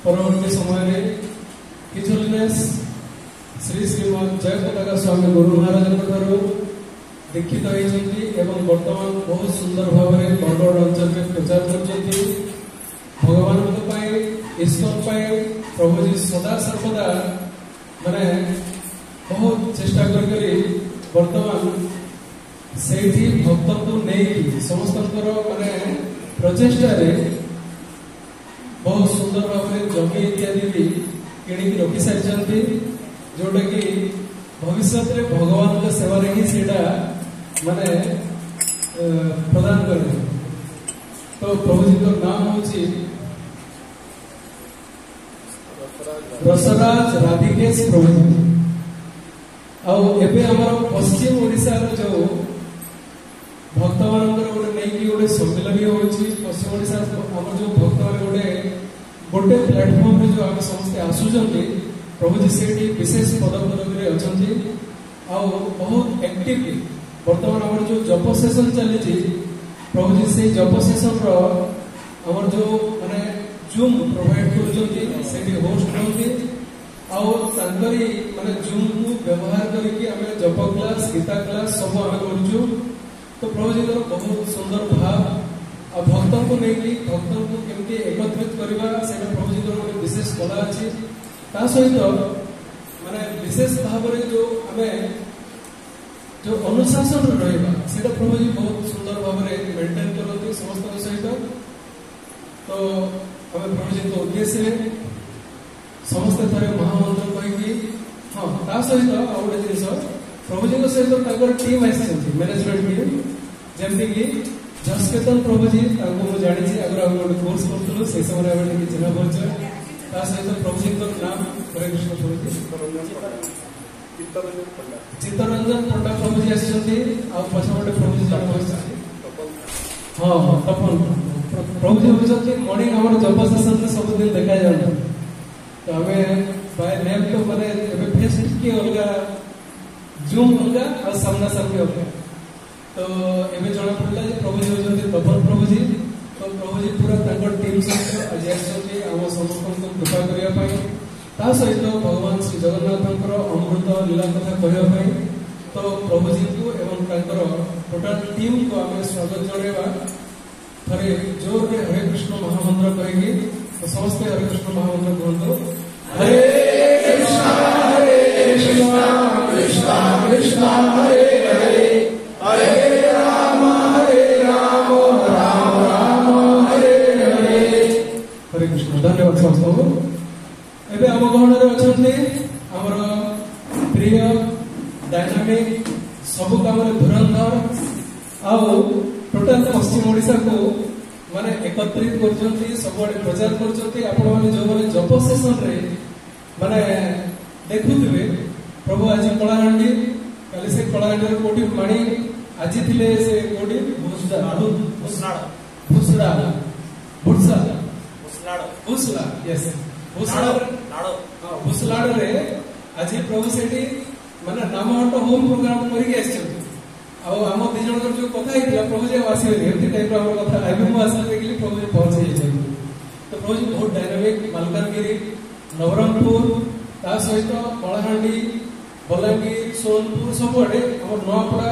परवर्ती समय his holiness Shri Shrimad जय पताका स्वामी गुरु महाराज दीक्षित होती एवं वर्तमान बहुत सुंदर भाव में बरगढ़ अंचल में प्रचार कर भगवान ईश्वर प्रभुजी सदा सर्वदा माने बहुत चेष्टा करी वर्तमान से भक्त को नहीं समस्त माने प्रचेषा बहुत सुंदर भाव में जमी इत्यादि भी किणी रखी सारी जोटा कि भविष्य में भगवान का सेवा ही सीटा माने प्रदान कर। तो प्रभु जी का नाम हूँ रसराज राधिकेश प्रभु जी। आम पश्चिम ओडिशा जो भक्त मान गोटे सम्मिलन होची पश्चिम ओडिशा आम जो भक्त मैंने गोटे प्लेटफॉर्म जो आम समस्ते आसुचंती प्रभु जी से विशेष पदपदवी अच्छा बहुत एक्टिवली बर्तमान आम जो जप सेशन चली प्रभु जी से जप सेशन आम जो माने जूम प्रोवाइड कर होस्ट होती माने जूम को व्यवहार करके आम जप क्लास गीता क्लास सब आम करूँ। तो प्रभु जी बहुत सुंदर भाव भक्त को लेकिन भक्त को केमती एकत्रित करवा से प्रभु जी गोटे विशेष कला अच्छी ता सहित माने विशेष भाव में जो आम जो अनुशासन रहा से प्रभु जी बहुत सुंदर भाव में मेंटेन करते समस्त सहित। तो आम प्रभु जी को उद्देश्य समस्ते थे महामंत्र कहीकि हाँ ता सहित आ गए जिन प्रभु जी सहित टीम आसी मैनेजमेंट टीम जमती कि जसकेतन प्रभु जी मुझे जानी आगे आम गोटे कोर्स करूँ से समय चिन्ह परिचय ता सहित प्रभु जी नाम हरे कृष्ण प्रभु चित्तरंजन पंडा प्रभु जी आसते पछपटे प्रभु जी हाँ तपन प्रभु जी होती मॉर्निंग आम जप सेशन सब दिन देखा जाए। तो आम बाय नेम तो मैंने फेस टी अलग जूम अलग और सामना सामने अलग। तो एवं जना पड़ा प्रभु जी होती तपन प्रभु जी। तो प्रभु जी पूरा टीम सहित आज आम समस्त कृपा करने ता सहित भगवान श्री जगन्नाथ अमृत लीला कथा कहवाई। तो प्रभु जी को एवं टोटाल टीम को आम स्वागत जनवा थे जोर में हरे कृष्ण महामंत्र कहीकि तो समस्ते हरे कृष्ण महामंत्र कहतु हरे कृष्णा कृष्णा कृष्णा हरे हरे हरे राम राम राम हरे हरे हरे कृष्ण। धन्यवाद समस्त। एबे आम गहन आमर प्रिय डायनामिक सब कम धुरंधर आउ टोटाल पश्चिम ओडिशा को माने एकत्रित कर सब प्रचार कर जो मैंने जप सेशन रे माने देखुवे प्रभु आज कलाहांडी काली से कलाहांडी कोटी माणी आज थिले से कोटी भुसड़ा भुसला यस भुसलाड़ रे आज प्रभु से माने नामहट होम प्रोग्राम करके आम दी जन जो कथा प्रभु जी आसवे एमती टाइप कथा मुझे देखिए प्रभु जी पहुंचे जाए। तो प्रभु जी बहुत डायनामिक मालकानगिरी नवरंगपुर ता सहित कलाहांडी बलांगीर सोनपुर सबुआड़े आम नुआपड़ा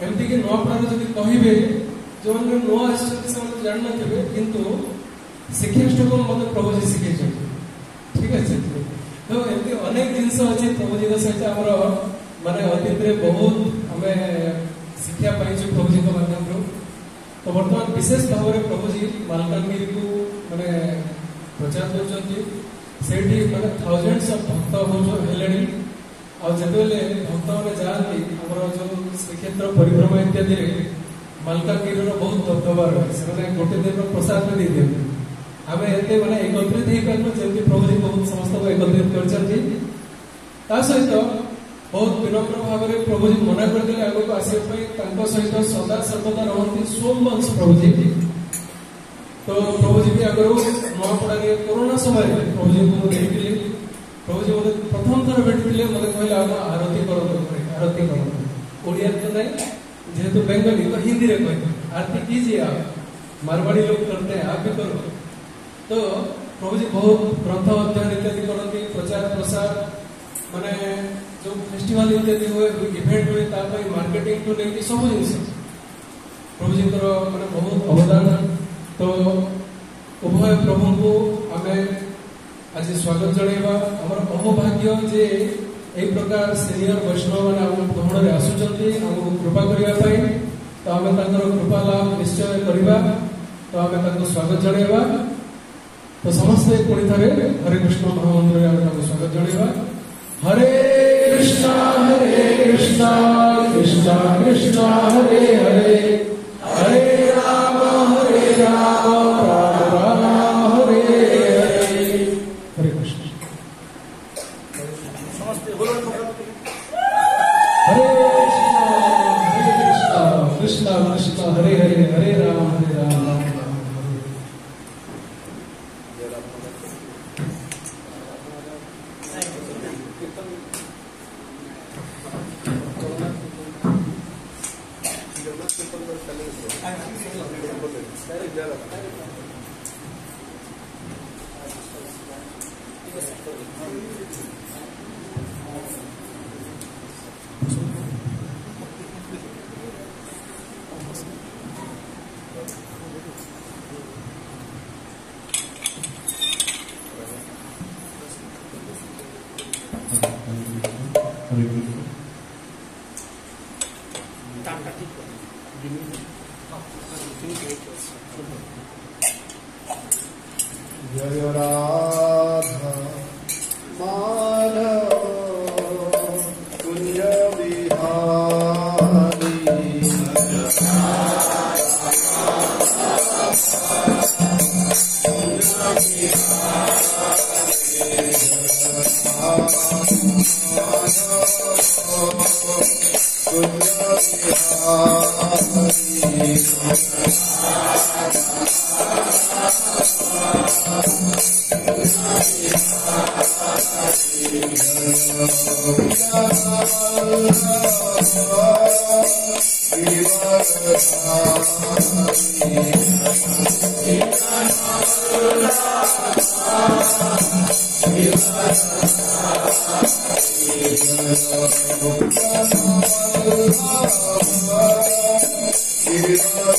एमती कि नुआपड़ा जब कहे जो मैंने नुआ आसते जान थे किंतु शिक्षा स्टूडेंट मत प्रभु जी शिखे ठीक अच्छे। तो एमती अनेक जिनस अच्छे प्रभु जी सहित आमर माने अतीत बहुत आम शिक्षा पाई प्रभु जी माध्यम। तो बर्तमान विशेष भाव में प्रभु जी मालकानगिरी को माने प्रचार कर माने थाउजेंड्स ऑफ भक्त हेले आते भक्त मैंने जाती आम जो श्रीक्षेत्र परिक्रमा इत्यादि मालकानगिरी बहुत दबदबा रहे से गोटे दिन प्रसाद में दे दिखाते आम एते मैंने एकत्रित हो पार्नु जमी प्रभु जी बहुत समस्त को एकत्रित कर सहित बहुत विनम्र भाव में प्रभु जी मना करते आगे को आसपा सहित सदा सर्वदा रहती सोमवंश प्रभु जी। तो प्रभु जी भी आगे नुआपड़ा कोरोना समय प्रभु जी को देखी प्रभु जी मतलब प्रथम थर भेटी मतलब कहले आप आरती आरती कर ओडिया तो नहीं जेहेतु बेंगली तो हिंदी रे कह आरती कीजिए आप मारवाड़ी लोग करते हैं आप भी करो। तो प्रभु जी बहुत ग्रंथ अध्ययन इत्यादि करती प्रचार प्रसार माने जो फेस्टिवल इत्यादि हुए इवेंट हुए मार्केटिंग टू लेकिन सब जिन प्रभु जी माने बहुत अवदान तो उभय प्रभु को आम आज स्वागत जनइबा आमर अहोभाग्य जे यही प्रकार सीनियर वैष्णव मैंने आम भ्रमण आसुच्च आमको कृपा करने तो आम कृपा लाभ निश्चय करवा तो आम स्वागत जनइबा तो समस्ते पुणी थे हरे कृष्ण महामंत्र आम स्वागत जनइबा हरे कृष्ण कृष्ण कृष्ण हरे हरे हरे राम राम राम हरे हरे हरे कृष्ण हरे कृष्ण कृष्ण हरे हरे हरे राम राम जय राधा माधव कुंज बिहारी Krishna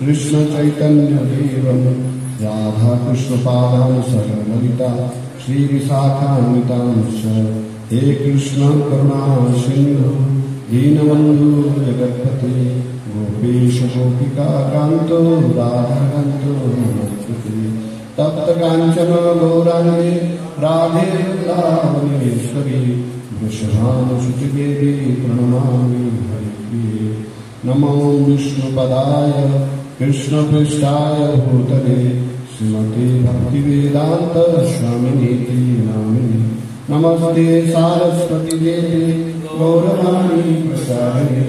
कृष्ण चैतन्य देवम राधा कृष्ण पादान सरललिता श्री विशाखान्वितांश हे कृष्ण करुणा सिंधु दीनबंधु जगत्पते गोपेश गोपिका कांतो राधा कांतो नमस्ते तप्त कांचन गौरांगे राधे वृंदावनेश्वरी वृषभानुसुचिदेवी प्रणमामि हरिप्रिये नमो विष्णुपदाय कृष्णपृष्ठाय भूतले श्रीमते भक्तिवेदांत स्वामिनीति नामिने नमस्ते सारस्वती देवे गौरवाणी प्रचारिणे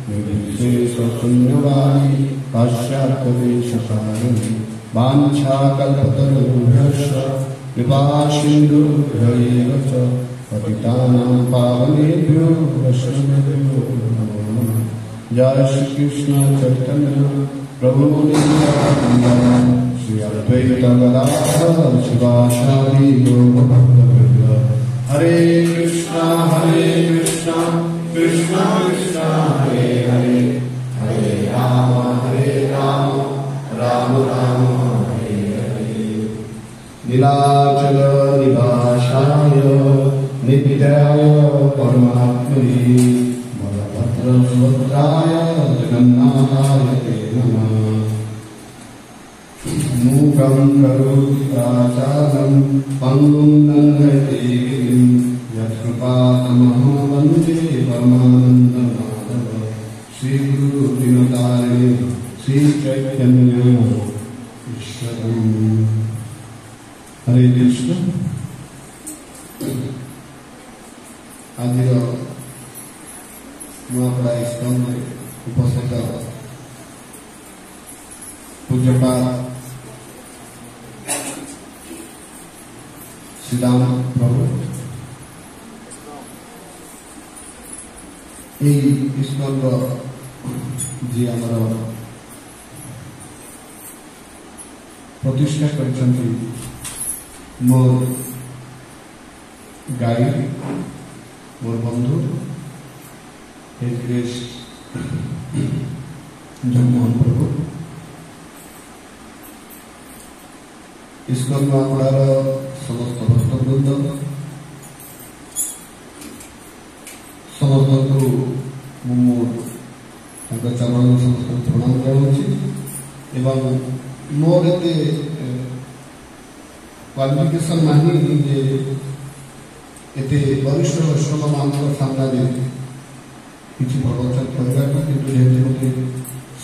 निर्विशेषशून्यवादी पाश्चात्यदेशकारिणे वाञ्छाकल्पतरुभ्यश्च कृपासिन्धुभ्य एव च पतितानां पावनेभ्यो वैष्णवेभ्यो नमो नमः। जय श्री कृष्ण चैतन्य प्रभु नित्यानंद श्री अद्वैत गदाधर शिवासादि गौरभक्तवृन्द। हरे कृष्णा कृष्णा कृष्णा हरे हरे, हरे राम राम राम हरे हरे। नीलाचल निवासाय नित्याय परमात्मने बलभद्रसुभद्राय जगन्नाथाय ते नमः। मूकं करोति वाचालं पङ्गुं लङ्घयते गिरिं यत्कृपातमहं वन्दे परमानन्दमाधव। श्रीगुरुदिनतारिणे श्रीचैतन्य ईश्वरम्। हरे कृष्ण। आज नुआपड़ा इस्कन में उपस्थित पूज्यपाद श्रीराम प्रभु इस्कन जी आमर प्रतिष्ठा कर मोर गाइड मोर बंधु जगमोहन प्रभु इस्कन नुआपड़ार समस्त भक्तवृंद समस्त चरण समस्त प्रणाम जनाऊँगी एवं मोर एते क्वालिफिकेशन नहीं जे एते वरिष्ठ वैष्णव मान सामने किसी प्रवचन करने किंतु जेहेतु मते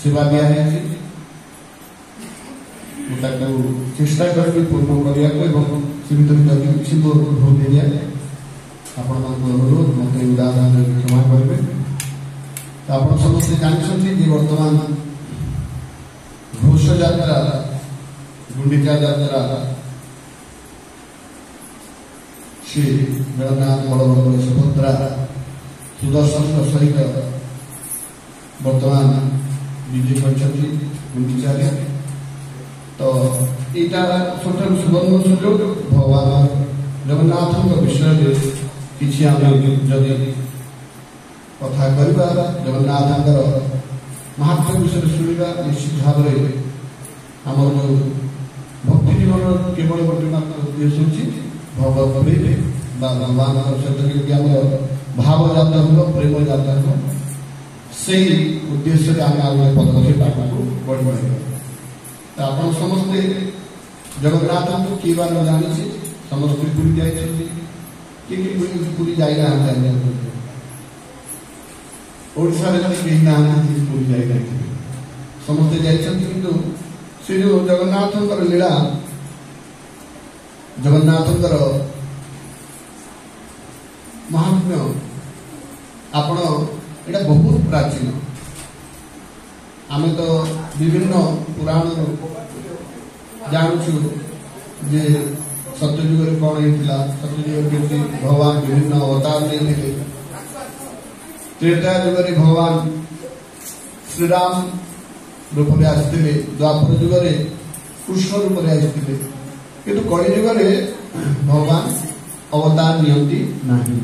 सेवा दिया चेष्टा करी पूर्ण करने से किसी भूल दिया आपण अनुरोध मत उदाहरण क्षमा करेंगे। तो आप समस्ते जानते वर्तमान घोष यात्रा गुंडिचा यात्रा श्री जगन्नाथ बलभद्र सुभद्रा सुदर्शन सहित वर्तमान विजय करछथि गुंडिचारे। तो यहाँ सबठारु सुवर्ण सुजोग भगवान जगन्नाथ विषय किसी आम जदि कथा करवा जगन्नाथ महात्म विषय शुणा निश्चित भाव में आम जो भक्ति जीवन केवल गोटे मात्र उद्देश्य होची भगवत प्रेम भगवान सहित आम भाव जाता हो प्रेम जाता हो से उद्देश्य आम आगे पदक्षेप आगे बढ़ बढ़े। तो आप समस्ते जगन्नाथ को किए बार जानी समस्ते पूरी जाए कि पूरी जाइना ओडिशा कहीं ना पूरी जाए समस्ते जाइंटू से जो जगन्नाथ लीला जगन्नाथ महात्म्य आपण एटा बहुत प्राचीन आम तो विभिन्न पुराण जानूँ जे सत्ययुग कौन होता सत्ययुग के भगवान विभिन्न अवतार नहीं त्रेता युग भगवान श्रीराम रूप में आसते द्वापर युग कृष्ण रूप में आसते किंतु कलि युग भगवान अवतार नियंती नहीं।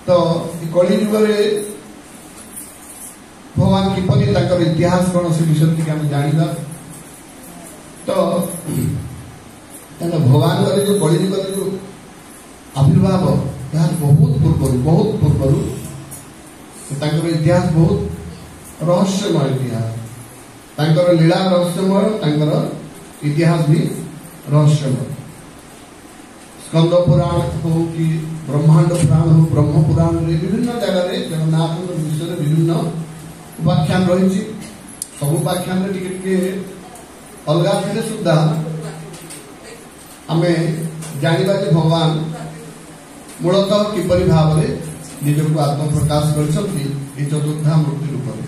तो कलि युग भगवान किपरि इतिहास कौन से विषय टी जाना। तो भगवान जो कलिजुग जो आविर्भाव यह बहुत पूर्व इतिहास बहुत रहस्यमय इतिहास लीला रहस्यमय इतिहास भी रहस्यमय। स्कंद पुराण हो कि ब्रह्मांड पुराण हो ब्रह्म पुराण विभिन्न जगह जगन्नाथ विषय विभिन्न उपाख्यान रही सब उपाख्यान टे अलग थे सुधा आम जाना भगवान मूलतः किपरि भाव में निजक आत्मप्रकाश कर चतुर्था मूर्ति रूप में।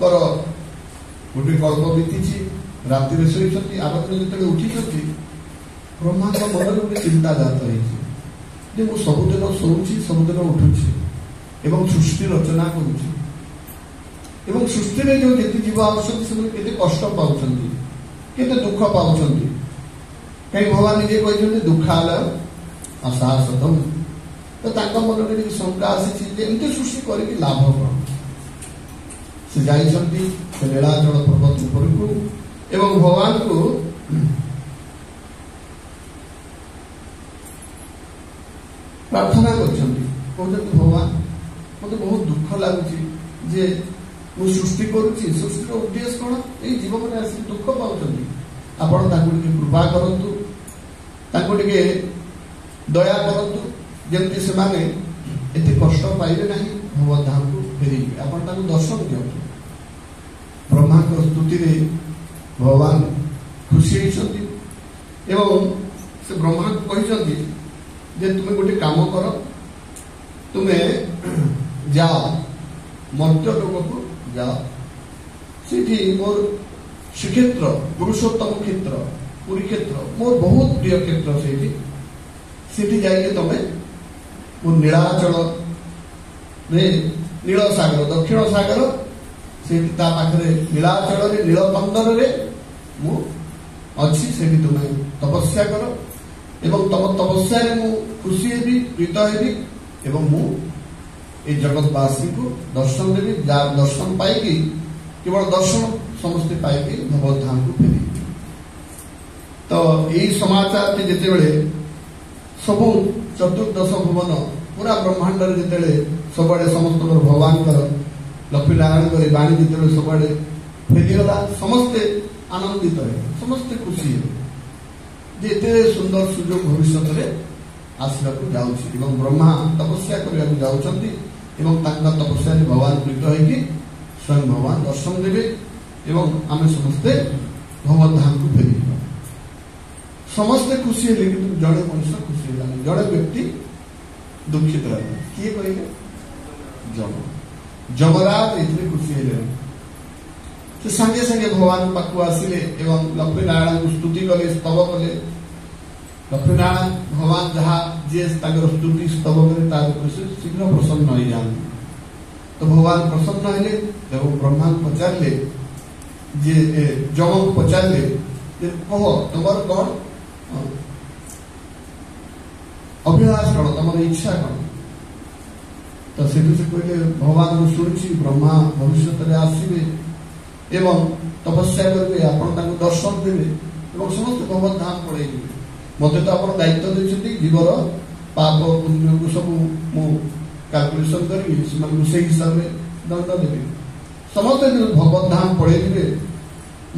गोटे कल्प बीती राति शोती आग दिन जो उठी ब्रह्मा मन में गोटे चिंता जात हो सबुदिन शोची सबुदिन उठुची एवं सृष्टि रचना करुची सृष्टि में जो जीव आते कष्ट पाँच के दुख पाँच कहीं भगवान निजे कहते दुखालय असाहसतम तो मन में शंका आसी सृष्टि करके लाभ कौन से जाइछंती से नीलाचल पर्वत ऊपर को एवं भगवान को प्रार्थना करछंती कहते भगवान मत बहुत दुख लगुच जे मु सृष्टि करुच्ची सृष्टि उद्देश्य कौन ये जीव मैंने आस दुख पाँच आपण कृपा करतु दया करतु जमती से माने एते कष्ट पाइबे नहीं भगवत धाम को फेरी आपण दर्शन दियंतु ब्रह्मा स्तुति रे भगवान खुशी होती एवं से ब्रह्मा कहते जे तुम्हें गोटे काम कर तुम्हें जाओ मर्त्य लोक को जाओ सीठी मोर श्रीक्षेत्र पुरुषोत्तम क्षेत्र पुरी क्षेत्र मोर बहुत प्रिय क्षेत्र से जाइए तुम्हें मोर नीलाचल नील सागर दक्षिण सागर से पाखे नीलाचल नीलकंदर मु अच्छी से तुम्हें तपस्या कर एवं तम तपस्या मु खुशी हेबी प्रीत हेबी एवं मु ए जगतवासी को दर्शन देवी जार दर्शन पाई केवल दर्शन समस्ते पाई भगवत धाम को फेरी तो यही समाचार जिते बड़े सब चतुर्दश भुवन पूरा ब्रह्मांड जिते सब समस्त भगवान लक्ष्मी नारायण बाणी जिते सब फेरीगला समस्ते आनंदित है समस्ते खुशी है एते सुंदर सुजोग भविष्य में आसवा जाऊँ ब्रह्मा तपस्या करने जाऊँगी तपस्या भगवान प्रीत हो स्वयं भगवान दर्शन देवे एवं आम समस्ते भगवत धाम को फेरी समस्ते खुशी है कि जड़े मनुष्य खुशी है जड़े व्यक्ति दुखित रहे किए कहले जमराज ये खुशी है से संगे संगे भगवान पाखु आसिले एवं लक्ष्मी नारायण को स्तुति कले स्तव कले लक्ष्मी नारायण भगवान जहाँ जे स्तुति स्तव करे शीघ्र प्रसन्न हो जाते तो भगवान प्रसन्न हेले एवं ब्रह्मा पचारे जे जम को पचारे कह तुम कौन अभिलाष कौन तुम इच्छा कौन तो से कहले भगवान को शुणी ब्रह्मा भविष्य आसवे एवं तपस्या करेंगे आपण दर्शन देवे और समस्त भगवत धाम पड़े मत तो आप दायित्व देते जीवर पाप पुण्य को सब कैलकुलेशन करी से हिसाब से दंड देवी समस्त भगवत धाम पड़े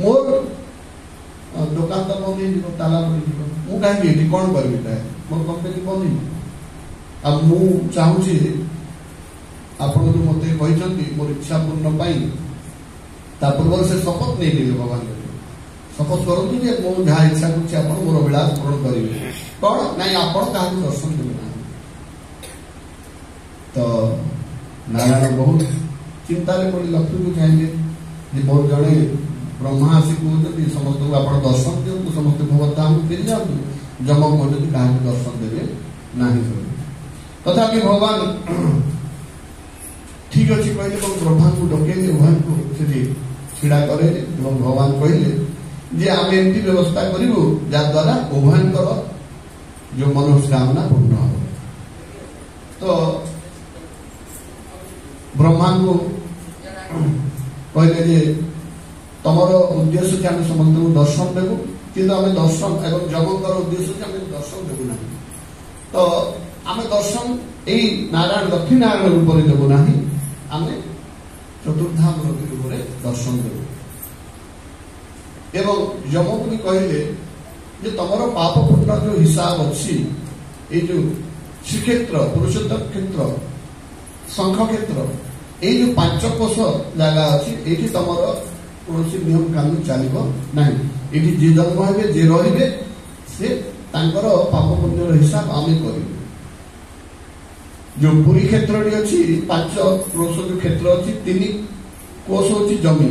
मोर दुकान तो बंद हो ताला पड़ी मुझे कौन करी मोर कंपनी बंद हो चाहूँगी आपण जो मत कहते मोर इच्छा पूर्ण पाई पूर्व से शपथ नहीं मिले भगवान शपथ करूँ मो जहाँ इच्छा कर मोर विलास पूरण करेंगे कौन ना आप दर्शन देवे ना तो नारायण बहुत चिंता पड़े लक्ष्मी को चाहिए मोर जड़े ब्रह्मा आसी कहते समस्त को आप दर्शन दिखाँ समस्त भगवत धाम फेरी जाऊँ जम कहते क्या दर्शन देवे ना तथापि भगवान ठीक अच्छे कहले ब्रह्मा को डकेले उभय को छिड़ा करे भगवान कहले जे आम एमती व्यवस्था करूँ जद्वारा उभयंकर जो मनोकामना पूर्ण हो तो ब्रह्मा को कहले जे तमर उद्देश्य से आम समस्त दर्शन देवु कि आम दर्शन एवं जगतर उद्देश्य से आम दर्शन देवु ना तो आम दर्शन यही नारायण लक्ष्मी नारायण रूप में देवु ना आम चतुर्धाम रूप में दर्शन देवु एवं यममुनि कहले जे तमर पाप पुण्य जो हिसाब अच्छी ये जो श्रीक्षेत्र पुरुषोत्तम क्षेत्र शंख क्षेत्र ये जो 5 कोश जगह अच्छी ये तमर कौन नियम कानून चलो ना ये जे जन्म हे जे रे से पाप पुण्य हिसाब आम कर जो पुरी क्षेत्र अच्छी 5 कोश जो क्षेत्र अच्छी 3 कोष होची जमी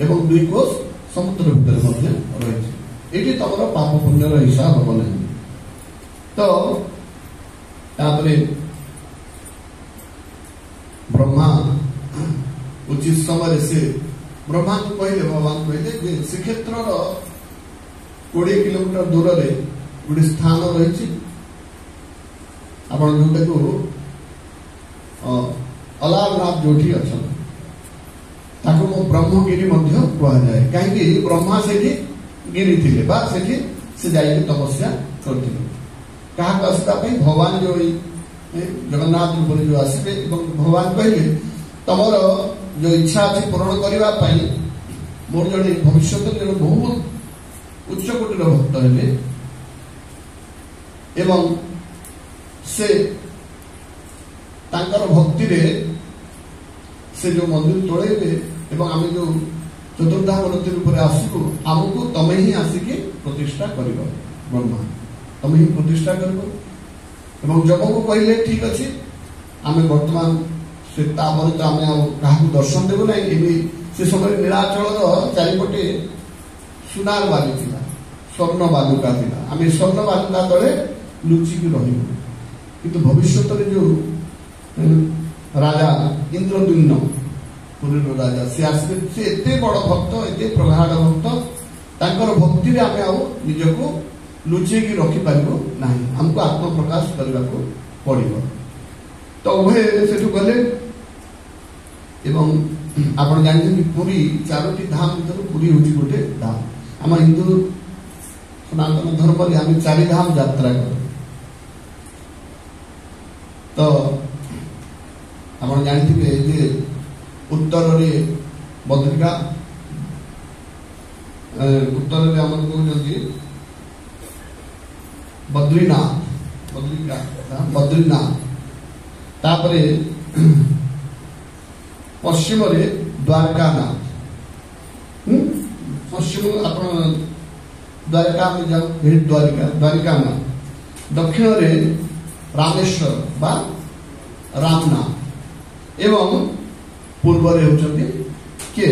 एवं 2 कोष समुद्र भीतर मध्य रही ये तुम पाप पुण्यर हिसाब हम ना तो तापरे ब्रह्मा उचित समय से ब्रह्मा को कहले भगवान कहले जे श्रीक्षेत्र 20 किलोमीटर दूर रे गोटे स्थान रही आपण जोटा को अलारनाथ जोठी अच्छा ताको ब्रह्मगिरी मध्य कहा जाए कहीं ब्रह्मा से गिरी थिले बा से जाइए तपस्या करते क्या आसपा भगवान जो जगन्नाथ रूप जो आसबे भगवान कहले तमर जो इच्छा अच्छी पूरण करने मोर जड़े भविष्य बहुत उच्च कोटर भक्त है एवं से तांकर भक्ति रे से जो मंदिर तोड़े एवं आम जो चतुर्धा गणति रूप आसू आमको तमें ही आसिक प्रतिष्ठा कर ब्रह्मा तमें ही प्रतिष्ठा कर जब को कहले ठीक अच्छे आम बर्तमान से तो आम क्या दर्शन देव ना से समय नीलाचल चारिपटे सुनार बालुका स्वर्ण बालुका था आम स्वर्ण बालुका तले लुचिकी रु भविष्य जो राजा इंद्रद्युम्न पुरी राजा सी आसबे से एते बड़ भक्त एते प्रगाढ़ भक्त तांकर भक्ति रे आमे आउ निजको लुचेकी रखी पारिबो नाही हमको आत्म प्रकाश करबा को पड़िबो तो उहे सेठु गले एवं आपण जानते पुरी 4टी धाम भीतर पुरी होची गोटे धाम हम हिंदू सनातन धर्म रे हम 4 धाम यात्रा कर तो आपण जानथिबे जे उत्तर रे बद्रिका उत्तर रे हमन कहउछथि बद्रीनाथ तापरे पश्चिम रे द्वारकानाथ पश्चिम आपण द्वारका में जाओ भेट द्वारकानाथ दक्षिण रे रामेश्वर बा रामनाथ एवं पूर्व रे होचंती के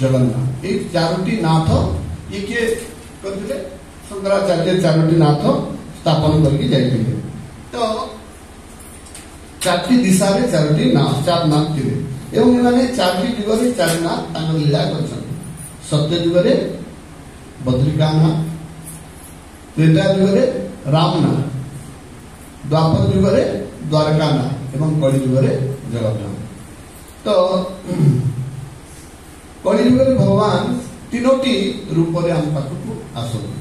जगन्नाथ ए 4टी नाथ ये के करथिले शंकराचार्य 4टी नाथ स्थापन करके जाइथिले तो 4टी दिशा रे 4टी नाथ 4 नाथ थिले एवं माने 4टी युग रे 4 नाथ तांग लीला करछन सत्य युग रे बद्रिकानाथ त्रेता युग रे रामनाथ द्वापर युग रे द्वारकानाथ एवं कलि युग रे जगन्नाथ तो कलि युग रे भगवान 3टी रूप रे हम पाखु आसନ୍ତି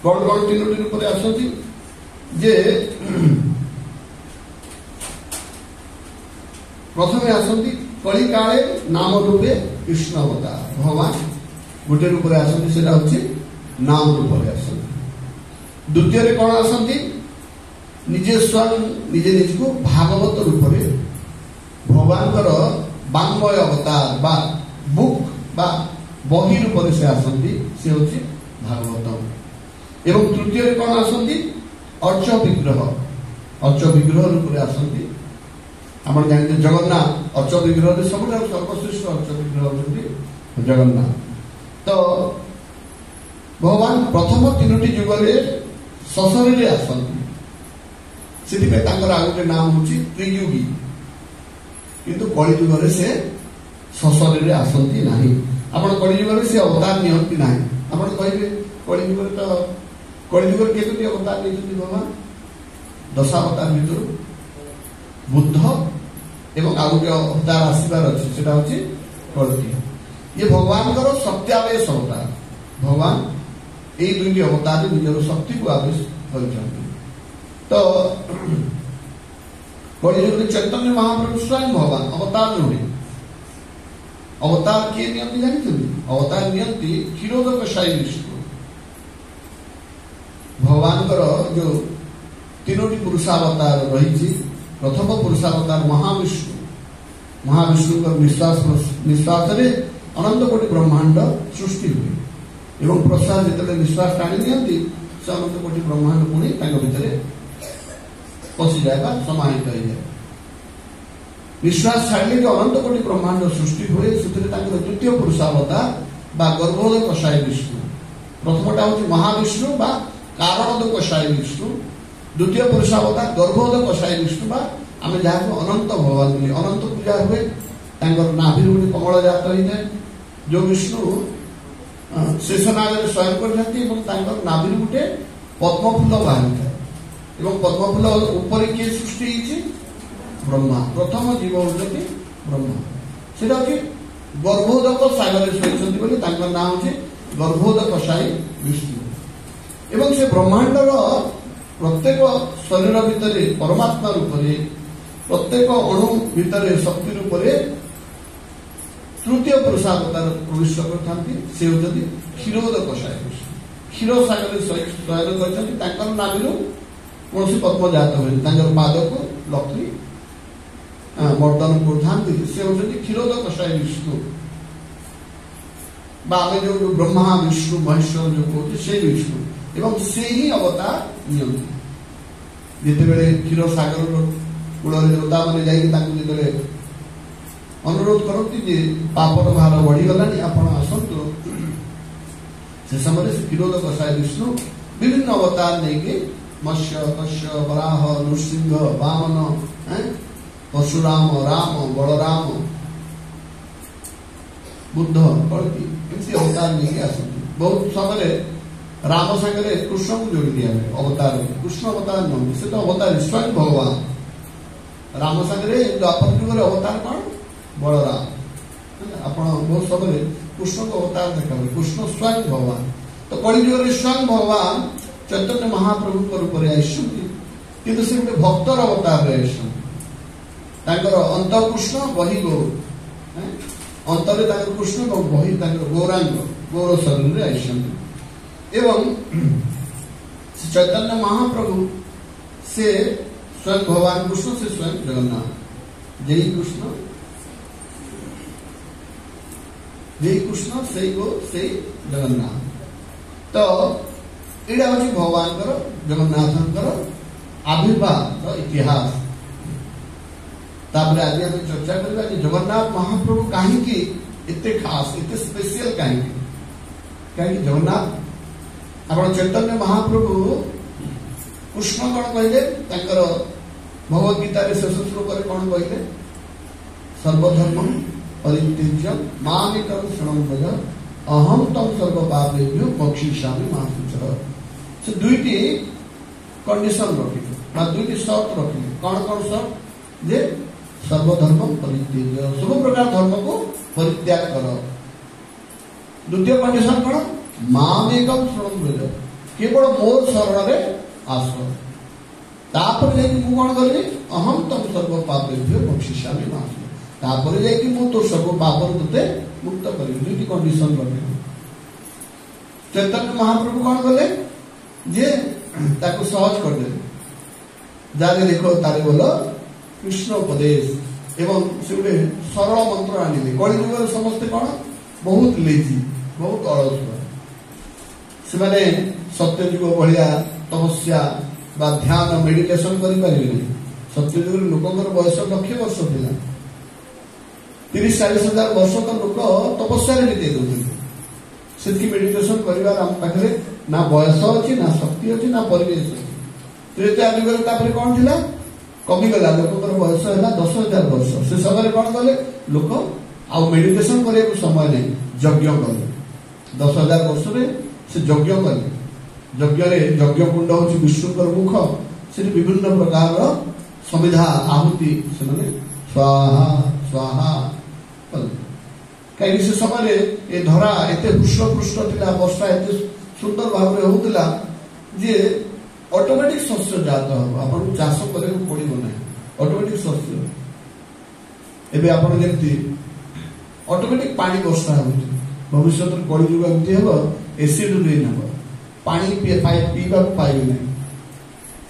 कौन कौन 3टी रूप रे आसନ୍ତି जे प्रथमे आसନ୍ତି कलि काले नाम रूपे कृष्ण अवतार भगवान गोटे रूप रे आसନ୍ତି सेटा होछि नाम रूप रे आसନ୍ତି द्वितीय रे कोन आसନ୍ତି निजे स्वयं निजे निजको भागवत रूप रे भगवान कर वाङ्मय अवतार बा बुक बा बही रूप रे से आसନ୍ତି से होछि भागवत एवं तृतीय रे कोन आसନ୍ତି अर्च विग्रह रूप रे आसନ୍ତି आपण जानते जगन्नाथ अर्च विग्रह रे सबटा सर्वश्रेष्ठ अर्च विग्रह होछि जगन्नाथ तो भगवान प्रथम 3टी युग रे ससरी रे आसନ୍ତି सेठी पे तांकर आगुटे नाम होछि त्रियुगी किंतु कलि युग रे से ससरी रे आसନ୍ତି नाही आपण कलि युग रे से अवतार नियंती नाही आपण कहिबे कलि युग रे तो कलि युग रे केतोटी अवतार नियंती भगवान 10 अवतार भितर बुद्ध एवं आगुटे अवतार आसीबार अछि सेटा होछि कल्कि ये भगवान कर सत्यावेश अवतार भगवान ए 2टी अवतार निजर शक्ति को आवेश करछन्ति तो कलियुग में चैतन्य महाप्रभु स्वयं भगवान अवतार जोड़े अवतार किए नियंती जानते अवतार नियंती क्षीरोदक साई विष्णु भगवान कर जो 3टी पुरुषावतार रही प्रथम पुरुषावतार महाविष्णु का निश्वास रे अनंत कोटि ब्रह्मांड सृष्टि हुए एवं प्रसाद जिते निश्वास टाणी नियंती से अनंत कोटि ब्रह्मांड पुणी भितर पशि जाए समाहित हो जाए विश्वास छाड़िले कि अनंत कोटि ब्रह्मांड सृष्टि हुए से द्वितीय पुरुषावतार बा गर्भोदय कषाय विष्णु प्रथमटा हूँ महाविष्णु बा कारणोदय कषाय विष्णु द्वितीय पुरुषावतार गर्भोदय कषाय विष्णु बा आम जहाँ अनंत भगवान बोली अनंत पूजा हुए नाभि गोटे कमल जात होता है जो विष्णु शेषनाग शयन कर नाभि गोटे पद्मफूल बाहरी था पद्मफूल ऊपर किए सृष्टि ब्रह्मा प्रथम जीव होती ब्रह्मा से गर्भोदक सागर शोती ना हूँ गर्भोदक साई विष्णु एवं से ब्रह्मांडर प्रत्येक शरीर भितर परमात्मा रूप से प्रत्येक अणु भितर शक्ति रूप से तृतीय पुरुषावतार प्रवेश करते क्षीरोदक साई विष्णु क्षीर सागर शयन कर नाभि कौन पद्म जात हुए पाद को लक्ष्मी मर्दन करते क्षीरोदक साई विष्णु जो ब्रह्मा विष्णु महेश्वर जो कहते से विष्णु एवं से ही अवतार निते क्षीर सागर कूल योद्धा मैंने जाते अनुरोध करती पापर भार बढ़ीगला आप आसतु से समय से क्षीरोदक साई विष्णु विभिन्न अवतार नहीं मत्स्य कश्य वराह नृसिंह वामन परशुराम राम बलराम बुद्ध कल्कि अवतार नहीं आसती बहुत समय राम सागर कृष्ण को जोड़ी दिया अवतार कृष्ण अवतार नहीं से तो अवतार स्वयं भगवान राम सागर द्वापर युग अवतार कौन बलराम आप बहुत समय कृष्ण को अवतार देखा कृष्ण स्वयं भगवान तो कलि युग स्वयं भगवान चैतन्य महाप्रभु रूप से किंतु से गोटे भक्तर अवतार अंत कृष्ण बही गौ अंतर कृष्ण बही गौरांग गौर शरीर एवं चैतन्य महाप्रभु से स्वयं भगवान कृष्ण से स्वयं जगन्नाथ जय कृष्ण से गो से जगन्नाथ तो यहाँ हूँ भगवान जगन्नाथ आविर्भाव इतिहास तापर आज आम चर्चा करवा जगन्नाथ महाप्रभु कहीं एते खास एते स्पेशल कहीं जगन्नाथ आप चैतन्य महाप्रभु कृष्ण कौन कहले भगवद गीता शेष श्लोक कौन कहले सर्वधर्म परित्यज्य मामेकं शरणं व्रज अहम तम सर्व पापेभ्यो मोक्षयिष्यामि मा शुचः से दुईटी कंडीशन रखिले दुईटी शर्त रखिले कौन कौन शर्त जे सर्वधर्म परित्यज्य सब प्रकार धर्म को परित्याग कर द्वितीय कंडीशन कौन मामेकं शरणं व्रज केवल मोर शरण रे आस तापर कौन करी अहम तम सर्व पापेभ्यो मोक्षयिष्यामि मा शुचः तापर तो सब पापर तोते मुक्त कर दुईटी कंडीशन रखे चैतन्य महाप्रभु कौन कले जे ताको सहज कर दे जाके देखो तारे बोलो कृष्ण उपदेश एवं से गोटे सरल मंत्र आनिले कलि युग समस्ते कौन बहुत लेजी बहुत अलसुआ से सत्य युग भाया तपस्या बा ध्यान मेडिटेशन करि परिबे सत्य युग लोकंकर बयस लक्ष वर्ष थिला 30-40 हजार वर्ष तो लोक तपस्या बीते दौर से मेडिटेशन कर पाखे ना बयस अच्छी ना शक्ति अच्छी ना परिवेश अच्छी त्रेता युग कौन थी कमिगला लोक बयस है 10,000 वर्ष से समय कौन कले लोक आउ मेडिटेशन करने को समय नहीं यज्ञ कले 10,000 वर्ष से यज्ञ कले यज्ञ कुंड हूँ विष्णुकर मुख से विभिन्न प्रकार समिधा आहुति से स्वाहा स्वाहा कहीं से समय ये धरा एत हृष्टपृष्ट था वर्षा एत सुंदर भाव में होता जे ऑटोमेटिक शस्य जात हम आपन चाष करे पड़ो ना ऑटोमेटिक शस्य एबे आपन जमती ऑटोमेटिक पानी वर्षा हो भविष्य कलि युग एमती हम एसिड रेन हम पानी पीवा पाइबे ना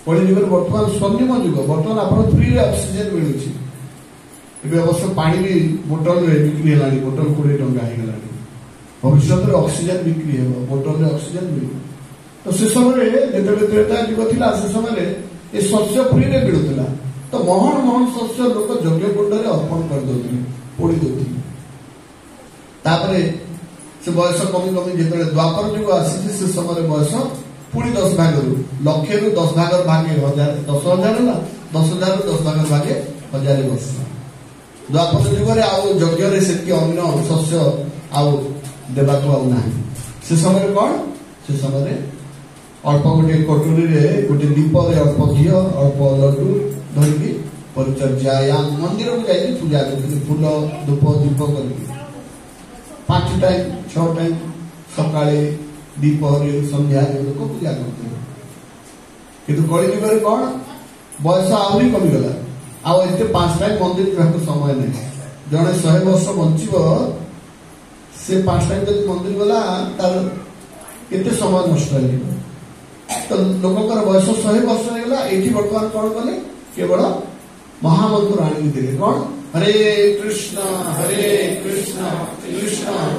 कलि युग बर्तमान स्वर्णिम युग बर्तमान आप फ्री ऑक्सीजन मिलूँ अवश्य पानी भी बोतल बिक्री है बोतल 20 टंका भविष्य में ऑक्सीजन बिक्री है बोतल ऑक्सीजन मिल तो से समय जो त्रेता युग था से समय ये शस्य फ्री में मिलूला तो तो महन महन शस्य लोक यज्ञ कुंडरे अर्पण कर दउथि पोड़ी दउथि तापरे से बयस कमी कमी जेतले द्वापर युग आसी से समय बयस पुणी 10 भाग लक्षे रु 10 भाग भागे 1000 10,000 ना 10,000 रु 10 भाग भागे 1000 वर्ष द्वापर युग रे आउ यज्ञ रे सेति अन्य शस्य आउ देबा को आउ नाही से समय कोन से समय अल्प गोटे कटोरी रे गोटे दीप रे अल्प घी अल्प लड्डू धरिकी परिचर्या या मंदिर को जाई पूजा करते फूल धूप दीप करके 5 टाइम 6 टाइम सकाळे दीपहरे संध्या लोक पूजा करते किंतु कली युग कौन बयस आहरी कमिगला आउ एते 5 टाइम मंदिर जाक समय नहीं जड़े 100 वर्ष बंचब से 5 टाइम जब मंदिर गला तार केते समय नष्ट हो तो लोकंकर बयस 100 वर्ष होगा ये बर्तमान कौन कले केवल महामंत्र आनी देले कौन हरे कृष्ण कृष्ण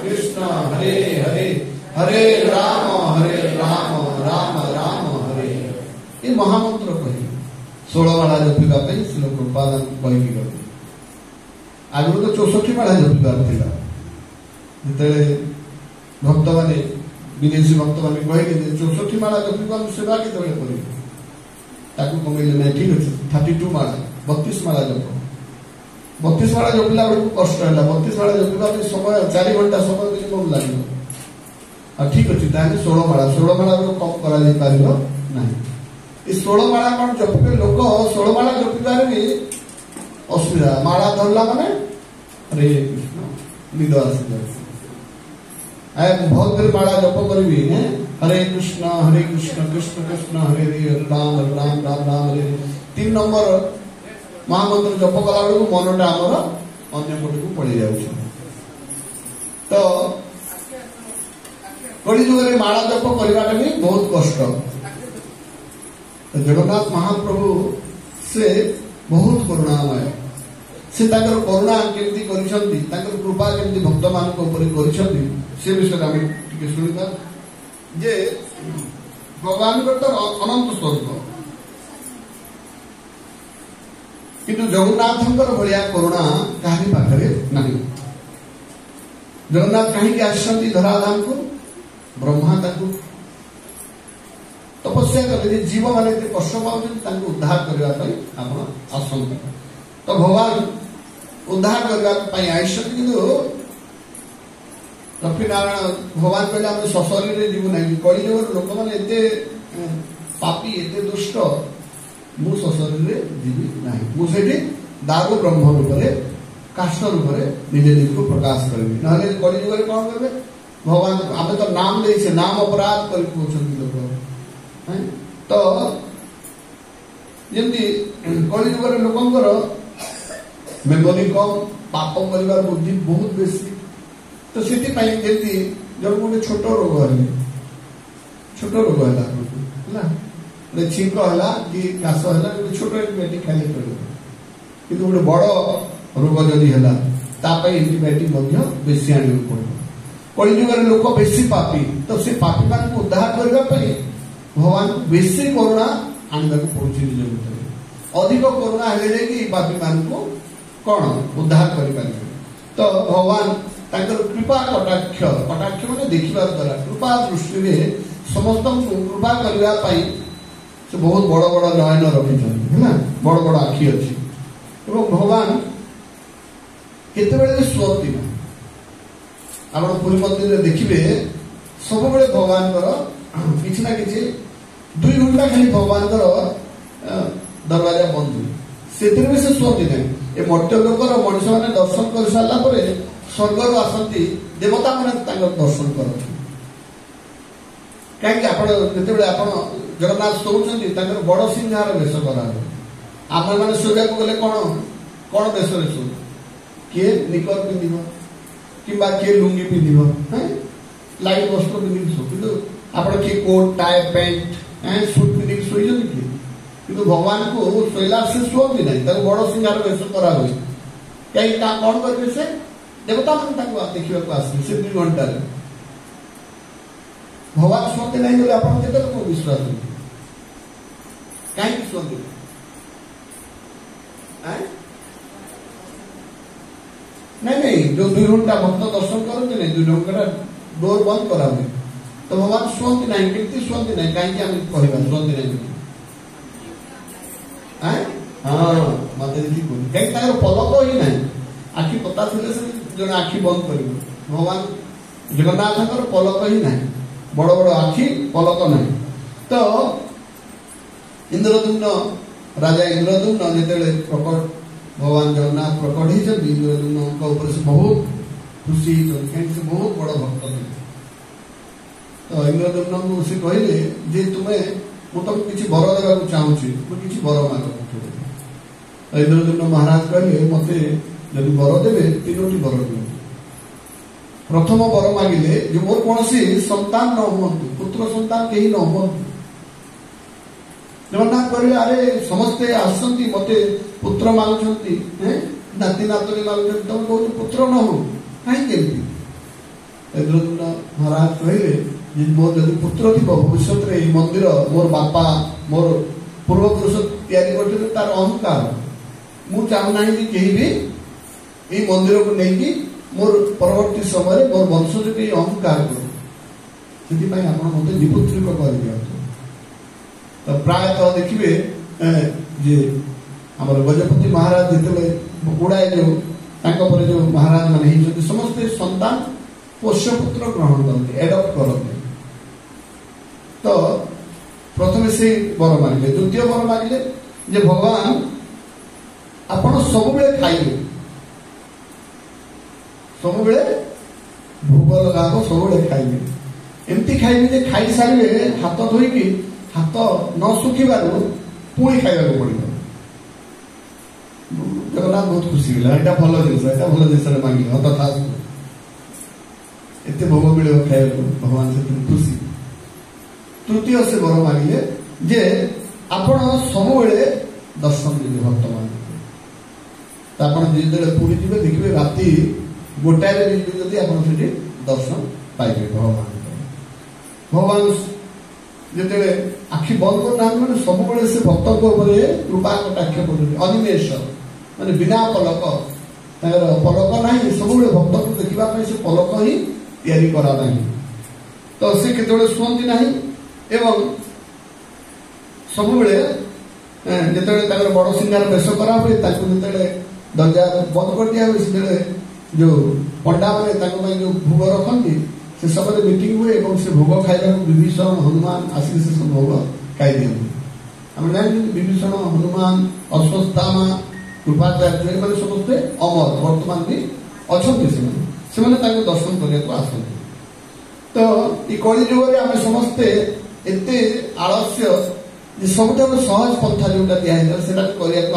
कृष्ण हरे हरे हरे राम राम राम हरे ये महामंत्र कही 16 माला जपिबा पई श्री कृपादान कही गले आगु तो 64 माला जपिबार थिला जते भक्त माने विदेशी भक्त माने कहि 64 माला जपिबा सेवा के तळे करी ताकू कमेले नै ठीक अछि 32 माला 32 माला जप 32 माला जपिला बेलू कष्ट होला 32 माला जपिबा समय 4 घंटा समय बेले कम लागो ठीक अच्छे 16 माला कम करा ना 16 माला कौन जपे लोक 16 माला जपिबार भी असुविधा माला धरला माने हरे कृष्ण निद आसी आए बहुत देर माला जप करी हरे कृष्ण कृष्ण कृष्ण हरे हरे राम राम राम राम हरे 3 नंबर महामंत्र जप कला बेलू मनटा आमर अन्य पट को पड़ जाऊँ तो कली जुगे माला जप करने भी बहुत कष्ट जगन्नाथ महाप्रभु से बहुत करुणामय से करुणा केमती करिसंती कृपा केमती भक्त मान करिसंती से विषय आम टिके सुनिबा जे भगवान तो अनंत स्वरूप किंतु जगन्नाथंकर भलिया करुणा कहानी पाखरे नहीं जगन्नाथ कहीं आसंती धराधाम को ब्रह्मा तपस्या कले जीव मैंने कष्ट पाँच उद्धार करने आसंत तो भगवान उद्धार करने आईस लक्ष्मीनारायण भगवान कहले आम सशरीर जीवु ना कली युग लोक मैंने पापी एत दुष्ट मु सशरीर जीवी ना मुझे दारु ब्रह्म रूप से काष्ठ रूप से निजे निज को प्रकाश करी ना कली युग कौन करेंगे भगवान आम तो नाम दे नाम अपराध कर लोक तो जमी कली युग लोकंर मेमोरी कम पाप कर बुद्धि बहुत बेसी तो से जमी जब गोटे छोट रोग है छींक है कि काश है छोट एंटीबायोटिक खाई चलो कि गोटे बड़ रोग जदि है एंटीबायोटिक बेसी आने पड़ो कली युग लोक बेसी पापी तो से पापी मान उद्धार करने भगवान बेसी करुणा आने पड़ुछि निज भितर अधिक करुणा हेले कि पापी मान को कौन उद्धार कर तो भगवान कृपा कटाक्ष मैंने देखा द्वारा कृपा दृष्टि में समस्त कृपा करने से बहुत बड़ बड़ नयन रखी बड़ बड़ आखि अच्छी भगवान केते शुअती ना आप पुरी मंदिर में देखिए सब बड़े भगवान किसी ना कि 2 घंटा खाली भगवान दरवाजा बंद से शुअती ना ये मर्त्य लोकर मनुष्य मैंने दर्शन कर सारापर स्वर्ग आसती देवता मैंने दर्शन करती कहीं आप जगन्नाथ शोचती बड़ सिंहार वेश करा आम मैंने शोया गले कौन कौन वेश शो किए निकर पिंध कि किए लुंगी पिंध लाइट वस्त्र पिंधिक शो कि आप किए कोट टाई पैंट सुट पिंधिक शोचते किए कि भगवान को शोला से शुअती ना बड़ सिंहार वेश करा कहीं कौन करेंगे से देवता मैंने देखा आसते से 2 घंटा भगवान शुअते नहीं बोले आप विश्वास कहीं शुअते नहीं नहीं जो 2 घंटा भक्त दर्शन करते नहीं 2 घंटा डोर बंद करा हुए तो भगवान शुअंती नहीं केमती शुअंती नहीं कहीं कहवा शुअंती नहीं हाँ मत कहीं पलक ही ना आखि पता थे जन आखि बंद कर भगवान जगन्नाथ पलक ही ना बड़ बड़ आखि पलक ना तो इंद्रदुम्न राजा इंद्रदुम्न जो प्रकट भगवान जगन्नाथ प्रकट होती इंद्रदुम्न ऊपर से बहुत खुशी कहीं से बहुत बड़ भक्त थे तो इंद्रदुम्न को से कहले जे तुम्हें ମୁଁ ତମକୁ କିଛି ବର ଦେବାକୁ ଚାହୁଁଛି ମୁଁ କିଛି ବର ମାଗ इंद्रदुम्न महाराज कहले मते जदि बर देवे 3टी बर दियंतु प्रथम बर मागिले जो मोर कौन संतान न हूँ पुत्र संतान कहीं न हूँ जगन्नाथ कहले अरे समस्ते आसती मते पुत्र मागुंट नाती नातुणी मागुंट तुम कौन पुत्र न हो कहीं इंद्रदुम्न महाराज कहले मोर जदि पुत्र थी भविष्य में मंदिर मोर बापा मोर पूर्वपुरुष तैयारी करते तार अहंकार मु चाहूना कि कहीं भी ये मंदिर को लेकिन मोर परवर्ती समय मोर वंशज के अहंकार कर निपुत्रिक कर तो प्रायतः देखिए जे आम गजपति महाराज जिते गुड़ाए जो जो महाराज मान समस्ते संतान पोष्यपुत्र ग्रहण करते एडप्ट करते तो प्रथम से बर मांगे द्वितीय बर मांगे जे भगवान आपण सब खाइबे सब भोग लगा सब खाइबे एमती खाइबे जे खाई सारे हाथ धोईकी हाथ न सुखिबार पुणी खाइबा पड़ो जगन्नाथ बहुत खुशी है यहाँ भल जिस मांगे हत था एत भोग मिले खाइबा भगवान से खुशी तृतीय से बर मांगे जे आपण सब दर्शन देवे भक्त मान पुरी जी देखिए राति 1टार दर्शन पाइबे भगवान भगवान जो आखि बंद करना मैंने सब से भक्त कृपा कटाक्ष कर अनिमेष माने बिना पलक पलक ना सब भक्त को देखा से पलक ही तैयारी करा ना तो सी के शुअंती ना एवं सब जो बड़ सिंगार बेश करा हुए दरजा बंद कर दिया हुए से जो पंडा मैंने जो भोग रखती से समय मीटिंग हुए से भोग खाइबा विभीषण हनुमान आसिक से सब भोग खाई दिखते आम जान विभीषण हनुमान अश्वत्थामा कृपाचार्य मैंने समस्ते अमर वर्तमान भी अच्छा से दर्शन करने को आसती तो ये कली जुगे आम समस्ते एत आलस्य सब सहज पंथा जो दिखाई से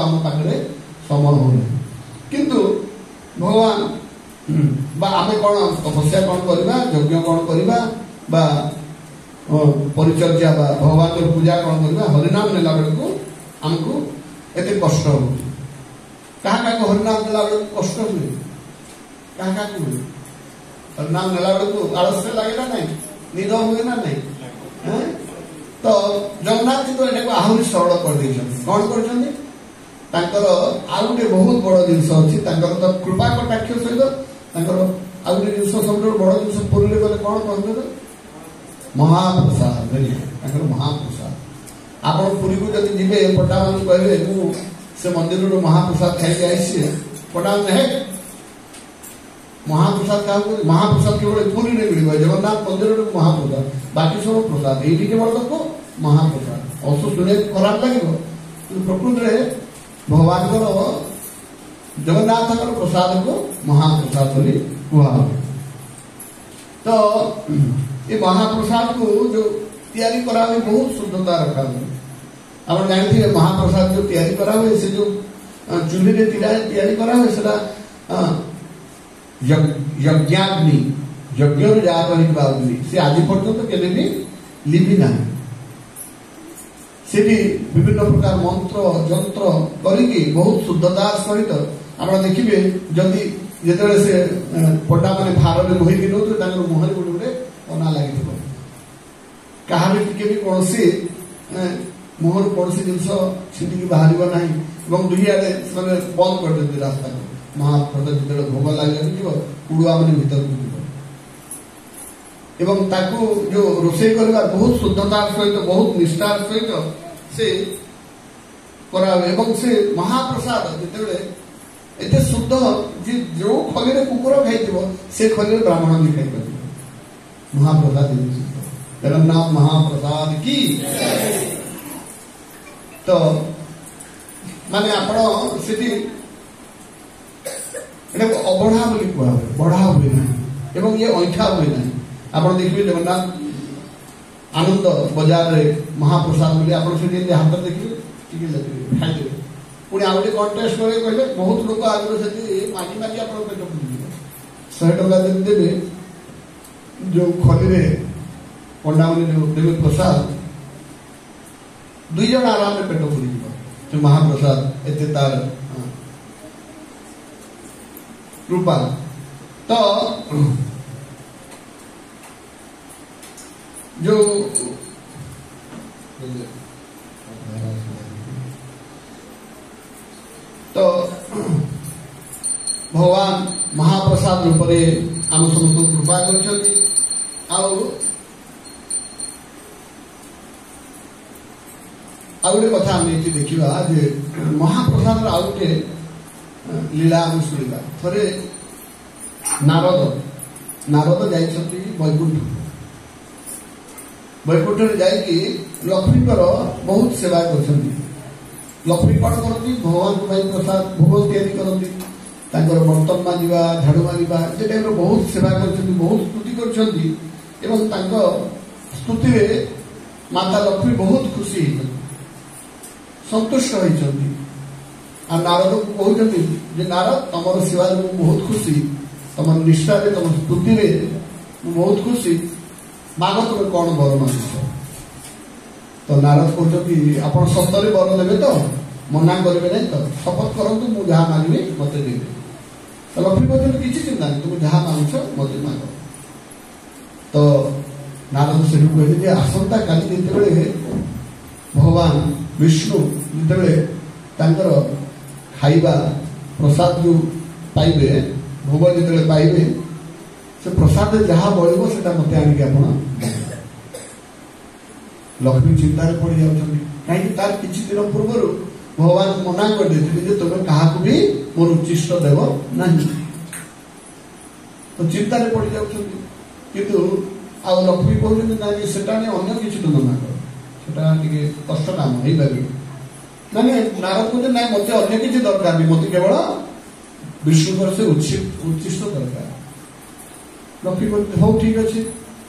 आम पाखे समय हो किंतु भगवान आम कौन तपस्या कौन करवा यज्ञ कौन करवा परिचर्या भगवान पूजा कौन करवा हरिनाम नेला बेलू आमको एत कष्ट हो क्या हरिनाम नेला बेलू कष्ट हुए क्या हुए हरिनाम नेला बेलू आलस्य लगे ना नहीं निद हुए ना नहीं तो जगन्नाथ जी तो यहाँ आहरी सरल कर कौन कर गोटे बहुत बड़ जिन अच्छी तो कृपा कटाक्ष सहित आउ गोटे जिन सब बड़ जिन पुरी गले कौन कहते महाप्रसाद महाप्रसाद आप पुरी को जब जी पटा मान कहे से मंदिर महाप्रसाद खाई आई पटा है महाप्रसाद क्या महाप्रसाद केवल पुरी नहीं मिल जगन्नाथ मंदिर महाप्रसाद बाकी सब प्रसाद ये केवल देखो महाप्रसाद अवश्य शुणे खराब लगे प्रकृत में भगवान जगन्नाथ प्रसाद को महाप्रसाद कहा तो ये महाप्रसाद को जो तैयारी करा हुए बहुत शुद्धता रखा हुए आप जानते हैं महाप्रसाद जो तैयारी करा हुए से जो चूल्हे में तैयारी करा हुए से यज्ञाग्नि यज्ञ जागनी से आज पर्यटन के भी लिपि ना से भी विभिन्न प्रकार मंत्र जंत्र करी बहुत शुद्धता सहित आप देखिए जदि जिते से पटा मैंने भार में बोहिकी नौ मुहर गोटे गोटे अना लगी क्या भी कौन मुहर कौन जिन छिटिकी बाहर ना दुईआड़े बंद कर रास्ता को महाप्रसाद जो भोग लगे उड़ुआ मैंने भीतर को जीव एवं ताकू जो रोषे करवा बहुत शुद्धतार सहित बहुत निष्ठार सहित से करा एवं से महाप्रसाद जिते एत शुद्ध जी जो खली कुकुर खाई से खली ब्राह्मण भी खाई पार महाप्रसाद जगन्नाथ महाप्रसाद की तो माने आपण सेठी अबढ़ा बोली कहा बढ़ा हुए ना एवं ये ऐठा हुए ना आप देखिए जगन्नाथ आनंद बाजार रे महाप्रसाद बोली आप हाथ देखिए खाई पुणी आ गए कंटेस्ट कहले बहुत लोग आगे से मागी मागी आप पेट पुरी 100 टका देवे जो खली पंडा मैंने जो देवे प्रसाद 2 जन आराम में पेट पुरी जो महाप्रसाद एते तार रूपा तो जो तो भगवान महाप्रसाद रूप में आम समस्त कृपा कर गोटे कथा आम ये देखा जे महाप्रसाद आउ गोटे लीला आम शुणा थे नारद नारद जाइछंती वैकुंठ वैकुंठ जाइकी लक्ष्मीकर बहुत सेवा करछंती लक्ष्मी कौन करती भगवान को प्रसाद भोग तैयारी करती बर्तन मांजा झाड़ू मारिबा जे टाइम बहुत सेवा करछंती बहुत स्तुति करछंती एवं तांको स्तुति रे माता लक्ष्मी बहुत खुशी संतुष्ट होइछंती आ नारद को कहउछंती जे नारद तमर सेवा रे बहुत खुशी तमर निष्ठा रे तमर स्तुति रे बहुत खुशी मागो तुम कौन बर मांगुछ तो नारद कहते आप सतरे बर देवे तो मना करेंगे नहीं तो शपथ करूँ मुझे जहाँ मांगे मत देवे तो लक्ष्मी कहते किसी चिंता नहीं तुम जहाँ मांगुछ मत मांग तो नारद से कहते आसंता काली जिते भगवान विष्णु जिते खाइबा प्रसाद जो पाइबे भोग जिते पाइबे से प्रसाद जहाँ बड़ो से मत आणिक आप लक्ष्मी चिंतार पड़ जाऊँ कहीं तार किसी दिन पूर्व भगवान मना कर देते तुम्हें क्या भी मोर उच्चिष्ट देव ना तो चिंतार पड़ जाऊँ किंतु आ लक्ष्मी कहते ना से अन्य किसी तुम मना कर कष्ट काम हो पार मैंने नारद कहते ना मत अन्य किसी दरकार नहीं मत केवल विष्णुकर से उच्चिष्ट दरकार लक्ष्मी कहते हो ठीक अच्छे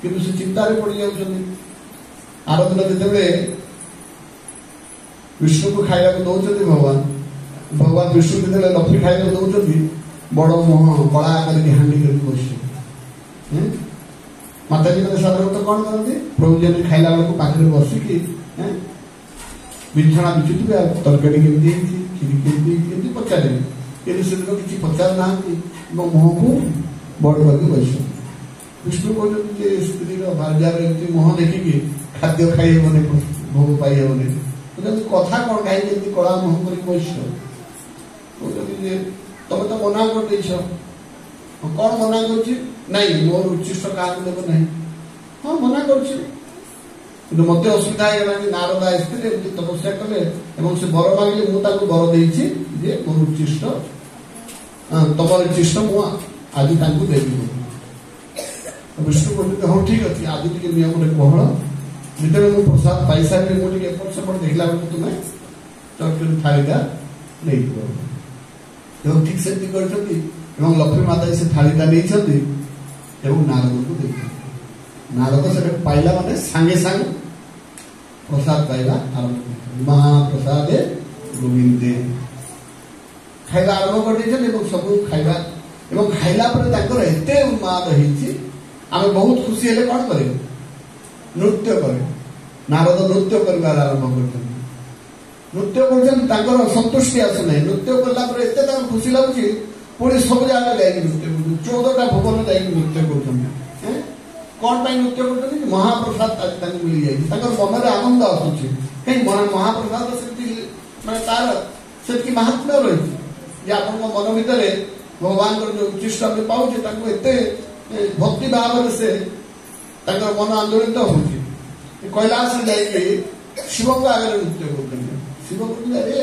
किंतु से चिंतार पड़ जाऊँ आर दिन जिते विष्णु को खाया दौरान भगवान भगवान विष्णु जो लक्ष्मी खाया दौरान बड़ मुह कला करके हाँ बस माता जी मैंने साधारणतः कौन करते प्रभु जी खाइला बेलू पाखे बसिकी बिछଣା बिछुवे तरकारी केमी खीरी केमी पचारे कि किसी पचार ना मुह को बड़ करके बस विष्णु कहते स्त्री बाजार मुह देखिकी खाद्य खाई हेबनी भोग पाई हेबनी कथा कौन कहीं कला मुह कर बस तुम तो मना कर कौन मना कर मोर उच्चिष्ट क्या देव ना हाँ मना कर मत असुविधा है नारद आसते तपस्या कले से बर मांगे मुझे बर देजे मोर उच्चिष्ट तुम उच्चिष्ट मुझे आज देवी विष्णु कहते हाँ ठीक अच्छे आज टे नियम कहल जिते मुझे प्रसाद पाई सारे मुझे एपट सेपट देखला बेलू तुम्हें चौकी थालीटा नहीं ठीक से लक्ष्मी माता से थालीटा नहीं नारद को देख नारद से पाइला माने सांगे सांग प्रसाद पाइला आरंभ महाप्रसाद गोविंदे खाइबा आरंभ कर सब खाइबा खाइला एते उन्माद आम बहुत खुशी हेले कौन करे नृत्य करे नारद नृत्य कर आरंभ कर नृत्य कर संतुष्टि आसना नृत्य कला खुशी लगुच पुणी सब जगह जाए नृत्य 14टा भुवन जाए नृत्य कर कौन नृत्य कर महाप्रसाद आज मिल जाए मन में आनंद आसूँ कहीं महाप्रसाद से तार से महात्म्य रही ଯେ ଆପଣଙ୍କ ମନ ଭିତରେ ଭଗବାନଙ୍କର ଯୋଉ ଉଚ୍ଚିଷ୍ଟ ଆମେ ପାଉଛେ ତାଙ୍କୁ ଏତେ ଭକ୍ତି ଭାବରେ ସେ ତାଙ୍କର ମନ ଆନ୍ଦୋଳିତ ହଉଛି। କୈଳାସରେ ଯାଇକି ଶିବଙ୍କ ଆଗରେ ନୃତ୍ୟ କରୁଛନ୍ତି। ଶିବ କହୁଛନ୍ତି ଆରେ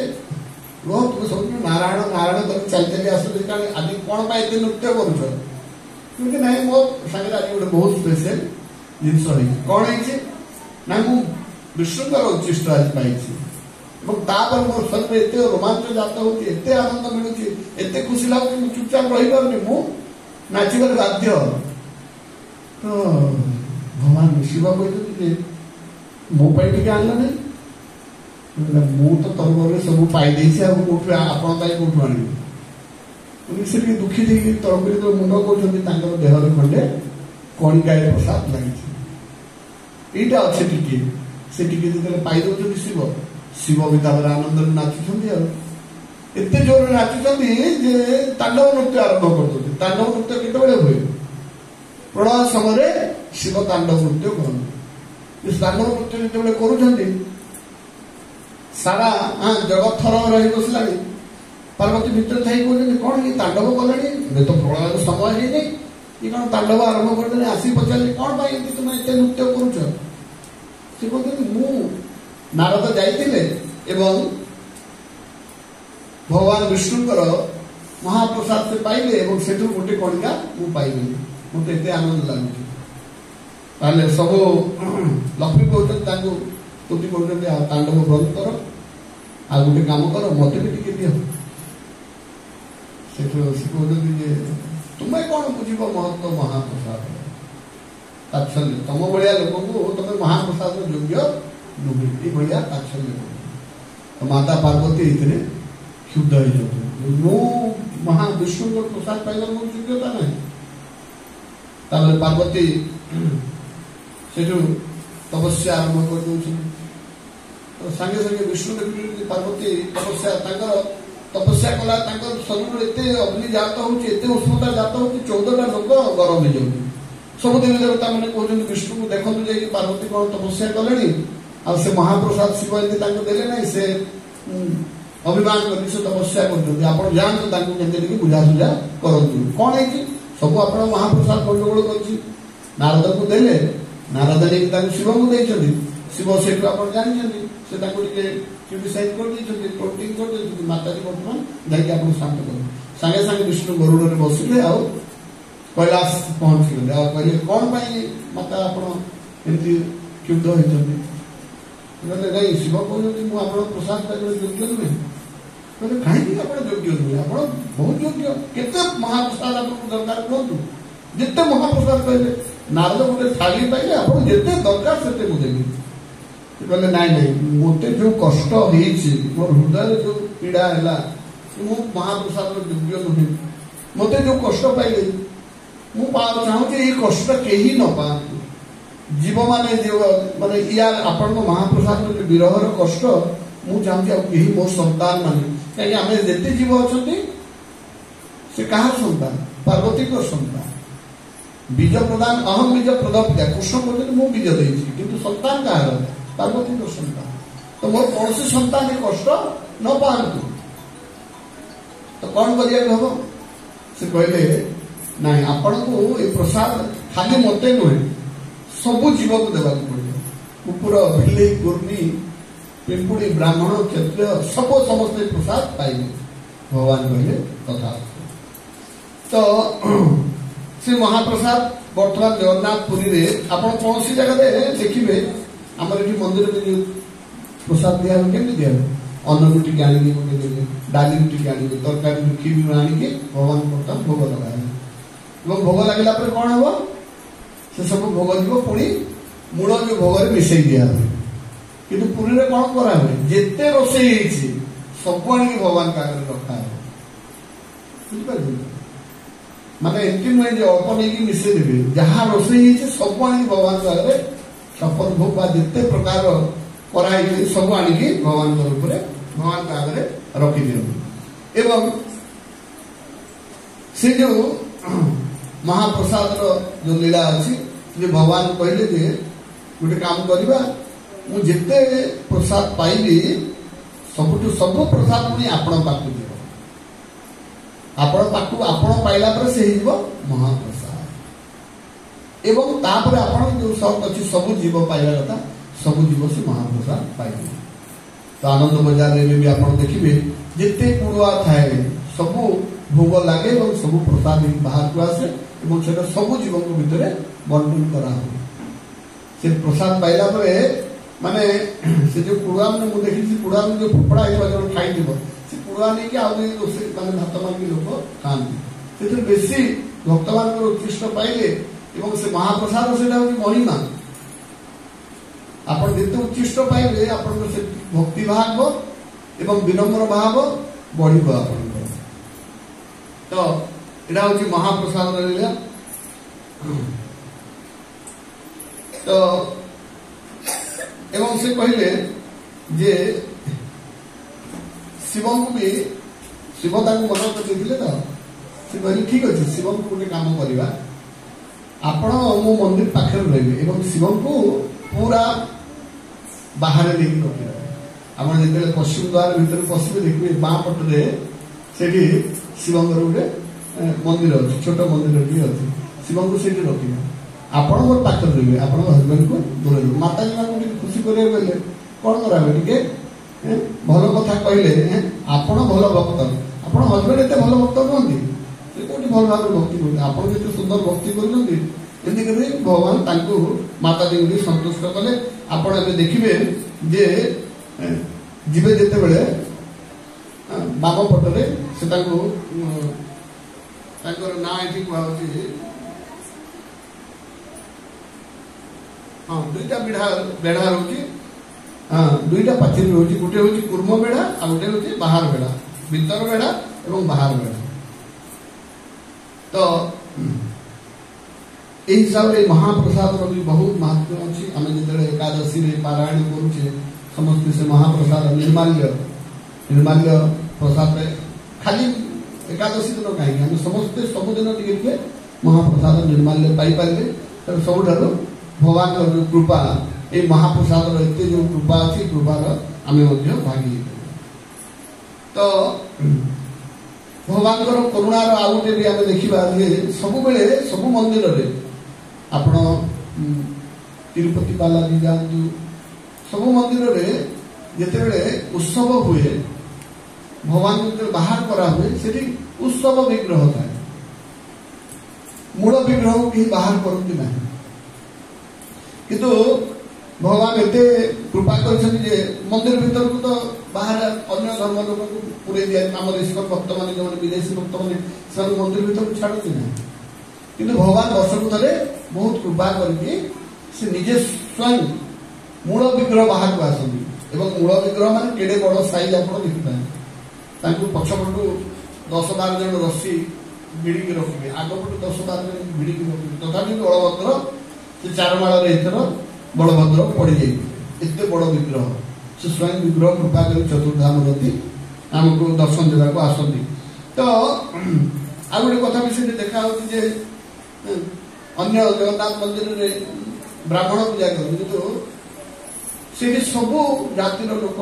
ରୁହ ତୁମେ ସବୁଦିନ ନାରାୟଣ ନାରାୟଣ କରି ଚାଲି ଚାଲି ଆସୁଛି, କାରଣ ଆଜି କଣ ପାଇଁ ଏତେ ନୃତ୍ୟ କରୁଛ? କିନ୍ତୁ ନାଇଁ ମୋ ସାଙ୍ଗରେ ଆଜି ଗୋଟେ ବହୁତ ସ୍ପେଶାଲ ଜିନିଷ ହେଇଛି। କଣ ହେଇଛି ନା ମୁଁ ବିଷ୍ଣୁଙ୍କର ଉଚ୍ଚିଷ୍ଟ ଆଜି ପାଇଛି ଏବଂ ତାପରେ ମୋ ଶରୀରରେ ଏତେ ରୋମାଞ୍ଚ ଜାତ ହଉଛି, ଏତେ ଆନନ୍ଦ ମିଳୁଛି, ଏତେ ଖୁସି ଲାଗୁଛି, ମୁଁ ଚୁପଚାପ ରହିପାରୁନି, ମୁଁ ନାଚିବାକୁ ବାଧ୍ୟ। ତ ଭଗବାନ ଶିବ କହିଛନ୍ତି ଯେ ମୋ ପାଇଁ ଟିକେ ଆଣିଲ ନାହିଁ, ମୁଁ ତ ତରବରରେ ସବୁ ପାଇଦେଇଛି, ଆଉ କୋଉଠୁ ଆପଣ ପାଇଁ କୋଉଠୁ ଆଣିବି? ସେ ଟିକେ ଦୁଃଖୀ ଦେଇକି ତରବରି ମୁଣ୍ଡ କରୁଛନ୍ତି, ତାଙ୍କର ଦେହରେ ଖଣ୍ଡେ କଣିକାଏ ପ୍ରସାଦ ଲାଗିଛି। ଏଇଟା ଅଛି ଟିକେ, ସେ ଟିକେ ଯେତେବେଳେ ପାଇଦଉଛନ୍ତି ଶିବ, ଶିବ ବି ତାପରେ ଆନନ୍ଦରେ ନାଚୁଛନ୍ତି। ଆଉ ଏତେ ଜୋରରେ ନାଚୁଛନ୍ତି ଯେ ତାଣ୍ଡବ ନୃତ୍ୟ ଆରମ୍ଭ କରିଦଉଛନ୍ତି। ତାଣ୍ଡବ ନୃତ୍ୟ କେତେବେଳେ ହୁଏ? ପ୍ରଳୟ ସମୟରେ ଶିବ ତାଣ୍ଡବ ନୃତ୍ୟ କରନ୍ତି। ତାଣ୍ଡବ ନୃତ୍ୟ ଯେତେବେଳେ କରୁଛନ୍ତି ସାରା ଜଗତ ଥର ରହି ବସିଲାଣି। ପାର୍ବତୀ ଭିତରେ ଥାଇ କହୁଛନ୍ତି କଣ କି ତାଣ୍ଡବ କଲେଣି, ଏବେ ତ ପ୍ରଳୟର ସମୟ ହେଇନି, କି କଣ ତାଣ୍ଡବ ଆରମ୍ଭ କରିଦେଲେ? ଆସି ପଚାରିଲେ କଣ ପାଇଁ ତୁମେ ଏତେ ନୃତ୍ୟ କରୁଛ? ସେ କହୁଛନ୍ତି ମୁଁ ନାରଦ ଯାଇଥିଲେ ଏବଂ ଭଗବାନ ବିଷ୍ଣୁଙ୍କର ମହାପ୍ରସାଦ ସେ ପାଇଲେ ଏବଂ ସେଠୁ ଗୋଟେ କଣିକା ମୁଁ ପାଇଗଲି, ମତେ ଏତେ ଆନନ୍ଦ ଲାଗୁଛି। ତାହେଲେ ସବୁ ଲକ୍ଷ୍ମୀ କହୁଛନ୍ତି, ତାଙ୍କୁ ସ୍ତୁତି କରୁଛନ୍ତି, ଆଉ ତାଣ୍ଡବ ବନ୍ଦ କର, ଆଉ ଗୋଟେ କାମ କର, ମତେ ବି ଟିକେ ଦିଅ। ସେଠୁ ସେ କହୁଛନ୍ତି ଯେ ତୁମେ କଣ ବୁଝିବ ମହତ୍ଵ ମହାପ୍ରସାଦ, ତାତ୍ସଲ୍ୟ, ତମ ଭଳିଆ ଲୋକଙ୍କୁ ତମେ ମହାପ୍ରସାଦର ଯୋଗ୍ୟ ନୁହେଁ, ଏଇଭଳିଆ ତାତ୍ସଲ୍ୟ କରୁଛନ୍ତି। ମାତା ପାର୍ବତୀ ଏଇଥିରେ କ୍ଷୁବ୍ଧ ହେଇଯାଉଛନ୍ତି, ମୁଁ ମହାବିଷ୍ଣୁଙ୍କର ପ୍ରସାଦ ପାଇବାର ମୋର ଯୋଗ୍ୟତା ନାହିଁ। ତାପରେ ପାର୍ବତୀ ସେଠୁ ତପସ୍ୟା ଆରମ୍ଭ କରିଦଉଛନ୍ତି। ସାଙ୍ଗେ ସାଙ୍ଗେ ବିଷ୍ଣୁ ଦେଖୁଛନ୍ତି ପାର୍ବତୀ ତପସ୍ୟା, ତାଙ୍କର ତପସ୍ୟା କଲା, ତାଙ୍କର ଶରୀରରେ ଏତେ ଅଗ୍ନି ଜାତ ହଉଛି, ଏତେ ଉଷ୍ଣତା ଜାତ ହଉଛି, 14ଟା ଲୋକ ଗରମ ହେଇଯାଉଛି। ସବୁ ଦେବୀ ଦେବତା ମାନେ କହୁଛନ୍ତି ବିଷ୍ଣୁଙ୍କୁ ଦେଖନ୍ତୁ ଯାଇକି ପାର୍ବତୀ କଣ ତପସ୍ୟା କଲେଣି, ଆଉ ସେ ମହାପ୍ରସାଦ ଶିବ ଏମିତି ତାଙ୍କୁ ଦେଲେ ନାହିଁ, ସେ ଅଭିମାନ କରି ସେ ତପସ୍ୟା କରୁଛନ୍ତି, ଆପଣ ଯାଆନ୍ତୁ ତାଙ୍କୁ କେମିତି ଟିକେ ବୁଝାସୁଝା କରନ୍ତୁ। କଣ ହେଇଛି? ସବୁ ଆପଣ ମହାପ୍ରସାଦ ଗଣ୍ଡଗୋଳ କରିଛି, ନାରଦକୁ ଦେଲେ, ନାରଦ ନେଇକି ତାଙ୍କୁ ଶିବଙ୍କୁ ଦେଇଛନ୍ତି, ଶିବ ସେଇଠୁ ଆପଣ ଜାଣିଛନ୍ତି ସେ ତାଙ୍କୁ ଟିକେ କ୍ରିଟିସାଇଜ କରିଦେଇଛନ୍ତି, ଟୋଟିଂ କରିଦେଇଛନ୍ତି। ମାତାଜୀ ବର୍ତ୍ତମାନ ଯାଇକି ଆପଣ ଶାନ୍ତ କରନ୍ତୁ। ସାଙ୍ଗେ ସାଙ୍ଗେ ବିଷ୍ଣୁ ଗରୁଡରେ ବସିଲେ ଆଉ କୈଳାସ ପହଞ୍ଚିଗଲେ। ଆଉ କହିଲେ କଣ ପାଇଁ ମାତା ଆପଣ ଏମିତି କ୍ଷୁବ୍ଧ ହେଇଛନ୍ତି? କହିଲେ ନାଇଁ ଶିବ କହୁଛନ୍ତି ମୁଁ ଆପଣଙ୍କ ପ୍ରସାଦ ପାଇବାର ଯୋଗ୍ୟ ନୁହେଁ। କହିଲେ କାହିଁକି ଆପଣ ଯୋଗ୍ୟ ନୁହେଁ? ଆପଣ ବହୁତ ଯୋଗ୍ୟ, କେତେ ମହାପ୍ରସାଦ ଆପଣଙ୍କୁ ଦରକାର କୁହନ୍ତୁ, ଯେତେ ମହାପ୍ରସାଦ କହିଲେ। ନାରଦ ଗୋଟେ ଥାଳି ପାଇଲେ, ଆପଣ ଯେତେ ଦରକାର ସେତେ ମୁଁ ଦେବି। କହିଲେ ନାଇଁ ନାଇଁ, ମୋତେ ଯୋଉ କଷ୍ଟ ହେଇଛି, ମୋର ହୃଦୟରେ ଯୋଉ ପୀଡା ହେଲା, ମୁଁ ମହାପ୍ରସାଦର ଯୋଗ୍ୟ ନୁହେଁ। ମୋତେ ଯୋଉ କଷ୍ଟ ପାଇଲେ, ମୁଁ ଚାହୁଁଛି ଏଇ କଷ୍ଟ କେହି ନ ପାଆନ୍ତୁ। ଜୀବମାନେ ଯୋଉ ମାନେ ୟାର ଆପଣଙ୍କ ମହାପ୍ରସାଦର ଯୋଉ ବିରହର କଷ୍ଟ ମୁଁ ଚାହୁଁଛି ଆଉ କେହି ମୋ ସନ୍ତାନ ମାନେ, କାହିଁକି ଆମେ ଯେତେ ଜୀବ ଅଛନ୍ତି ସେ କାହାର ସନ୍ତାନ? ପାର୍ବତୀଙ୍କ ସନ୍ତାନ। ବୀଜ ପ୍ରଦାନ, ଅହମ୍ ବୀଜ ପ୍ରଦପ୍ତା, କୃଷ୍ଣ କହୁଛନ୍ତି ମୁଁ ବୀଜ ଦେଇଛି, କିନ୍ତୁ ସନ୍ତାନ କାହାର? ପାର୍ବତୀଙ୍କ ସନ୍ତାନ। ତ ମୋର କୌଣସି ସନ୍ତାନ କଷ୍ଟ ନ ପାଆନ୍ତୁ। ତ କଣ କରିବାକୁ ହବ? ସେ କହିଲେ ନାଇଁ, ଆପଣଙ୍କୁ ଏ ପ୍ରସାଦ ଖାଲି ମତେ ନୁହେଁ, ସବୁ ଜୀବକୁ ଦେବାକୁ ପଡିବ। କୁକୁର, ବିଲେଇ, କୁର୍ମୀ, ପିମ୍ପୁଡ଼ି, ବ୍ରାହ୍ମଣ, କ୍ଷତ୍ରିୟ ସମସ୍ତେ ପ୍ରସାଦ ପାଇବେ। ଭଗବାନ କହିଲେ କଥା। ତ ସେ ମହାପ୍ରସାଦ ବର୍ତ୍ତମାନ ଜଗନ୍ନାଥ ପୁରୀରେ ଆପଣ କୌଣସି ଜାଗାରେ ଦେଖିବେ, ଆମର ଏଠି ମନ୍ଦିରରେ ଯୋଉ ପ୍ରସାଦ ଦିଆ ହୁଏ, କେମିତି ଦିଆ ହୁଏ? ଅନ୍ନରୁ ଟିକେ ଆଣିକି ଗୋଟେ ଦେବେ, ଡାଲିରୁ ଟିକେ ଆଣିବେ, ତରକାରୀରୁ କ୍ଷୀରରୁ ଆଣିକି ଭଗବାନ ବର୍ତ୍ତମାନ ଭୋଗ ଲଗାଇବେ। ଏବଂ ଭୋଗ ଲାଗିଲା ପରେ କଣ ହବ? ସେ ସବୁ ଭୋଗ ଯିବ ପୁଣି ମୂଳ ଯୋଉ ଭୋଗରେ ମିଶେଇ ଦିଆ ହୁଏ। କିନ୍ତୁ ପୁରୀରେ କଣ କରାହୁଏ? ଯେତେ ରୋଷେଇ ହେଇଛି ସବୁ ଆଣିକି ଭଗବାନଙ୍କ ଆଗରେ ରଖା ହବ। ବୁଝିପାରିଲେ? ମାନେ ଏମିତି ନୁହେଁ ଯେ ଅଳ୍ପ ନେଇକି ମିଶେଇ ଦେବେ, ଯାହା ରୋଷେଇ ହେଇଛି ସବୁ ଆଣିକି ଭଗବାନଙ୍କ ଆଗରେ ସଫଳ ଭୋଗ ବା ଯେତେ ପ୍ରକାର କରାହେଇଛି ସବୁ ଆଣିକି ଭଗବାନଙ୍କ ଉପରେ ଭଗବାନଙ୍କ ଆଗରେ ରଖିଦିଅନ୍ତି। ଏବଂ ସେ ଯୋଉ ମହାପ୍ରସାଦର ଯୋଉ ଲୀଳା ଅଛି, ଯେ ଭଗବାନ କହିଲେ ଯେ ଗୋଟେ କାମ କରିବା, ମୁଁ ଯେତେ ପ୍ରସାଦ ପାଇବି ସବୁଠୁ ସବୁ ପ୍ରସାଦ ପୁଣି ଆପଣ ପାଖକୁ ଯିବ। आपण पाखु आपण पाइला पर से हिजो महाप्रसाद एवं तापर आपण जो शर्त अछि सब जीव पाइला कथा सब जीव से महाप्रसाद पाइबे। तो आनंद बजार रे भी आपण देखिबे जेते पुरुआ थाए सब भोग लागे और सब प्रसाद बाहर को आसे और सेटा सब जीव को भीतर बंटन करा हो। से प्रसाद पाइला पर माने से जो पुरुआ में मु देखि पुरुआ में जो फपड़ा है जो खाई दिबो से पुरुआ नहीं कि आउे रोसे माने भात मांगी लोक खांती से बेसी भक्तमान को उत्कृष्ट पाइले एवं से महाप्रसाद सेटा होती महिमा आपण जेते उत्कृष्ट पाइले आपण से भक्ति भाव एवं विनम्र भाव बढ़िबो आपण तो एटा होची महाप्रसाद लीला। तो एवं से कहले जे शिव को भी शिव ताको मना कर देथिले तो से कहले ठीक अछि शिव को गोटे काम करबा आपण मो मंदिर पाखर रहबे एवं शिव को पूरा बाहर लेके रखिबा। आपण जेतेले पश्चिम द्वार भीतर पश्चिम देखबे बाँ पट रे सेठी शिवंगर गोटे मंदिर अच्छे छोट मंदिर भी अच्छे शिव को सेठी रखिबा। आपण मोर पाखर रहबे आपण हस्बैंड को दूर रहबे माता जी मान खुशी करे बेले कोन कराबे टिके भलो कथा कहले आपण भलो भक्त आपण हस्बैंड एते भलो भक्त नहंती से कोठी भल भाव भक्ति करते आपण जेते सुंदर भक्ति करजंती एंदी करे भगवान तांको माता जी को संतुष्ट कले। आपण एबे देखिबे जे जीवे जेते बेले बाम पटरे से तांको तांकर ना एठी कुआ होची हाँ दुईटा बेढ़ा रोची हाँ दुईटा पाचेरी रोची गोटे होची कूर्म बेढ़ा आ गोटे होची बाहर बेढ़ा भीतर बेढ़ा एवं बाहर बेढ़ा। तो ए हिसाब रे महाप्रसाद रो भी बहुत महत्व अछि। आमे जेतले एकादशी रे पारायण करूचे समस्त से महाप्रसाद निर्माल्य प्रसाद रे खाली एकादशी दिन कहीं आम समस्त सबुदिन टिके महाप्रसाद निर्माल्य पाई पारे सबुठार भगवान जो कृपा ये महाप्रसाद एत जो कृपा अच्छी कृपार आम भागी। तो भगवान करुणार आउ गोटे भी आम देखा सब बेले सब मंदिर रे आपण तिरुपति बालाजी जातु सब मंदिर रे जिते उत्सव हुए भगवान जो बाहर करा हुए से उत्सव विग्रह थाए मूल विग्रह को कहीं बाहर करती ना किंतु भगवान एते कृपा कर मंदिर भीतर को तो बाहर अन्य धर्म लोक को पूरे दिया आम ईश्वर भक्त मान जो विदेशी भक्त मैंने मंदिर भीतर को छाड़ती ना किंतु भगवान वर्षक थे बहुत कृपा करके से निजे स्वयं मूल विग्रह बाहर को आसती एवं मूल विग्रह मान केड़े बड़ साइज आप देखिपारे पछपटू 10-12 जन रस्सी भिड़िकी रखिए आगपटू 10-12 जन भिड़िकी रखिए तथापि बलभद्र से चारमाल बलभद्र पड़ जाए एत बड़ विग्रह से स्वयं विग्रह कृपा कर चतुर्धाम गति आमको दर्शन देवा को आसती। तो आ गोटे कथा भी से देखा अन्य जगन्नाथ मंदिर में ब्राह्मण पूजा कर से सबू जातिर लोक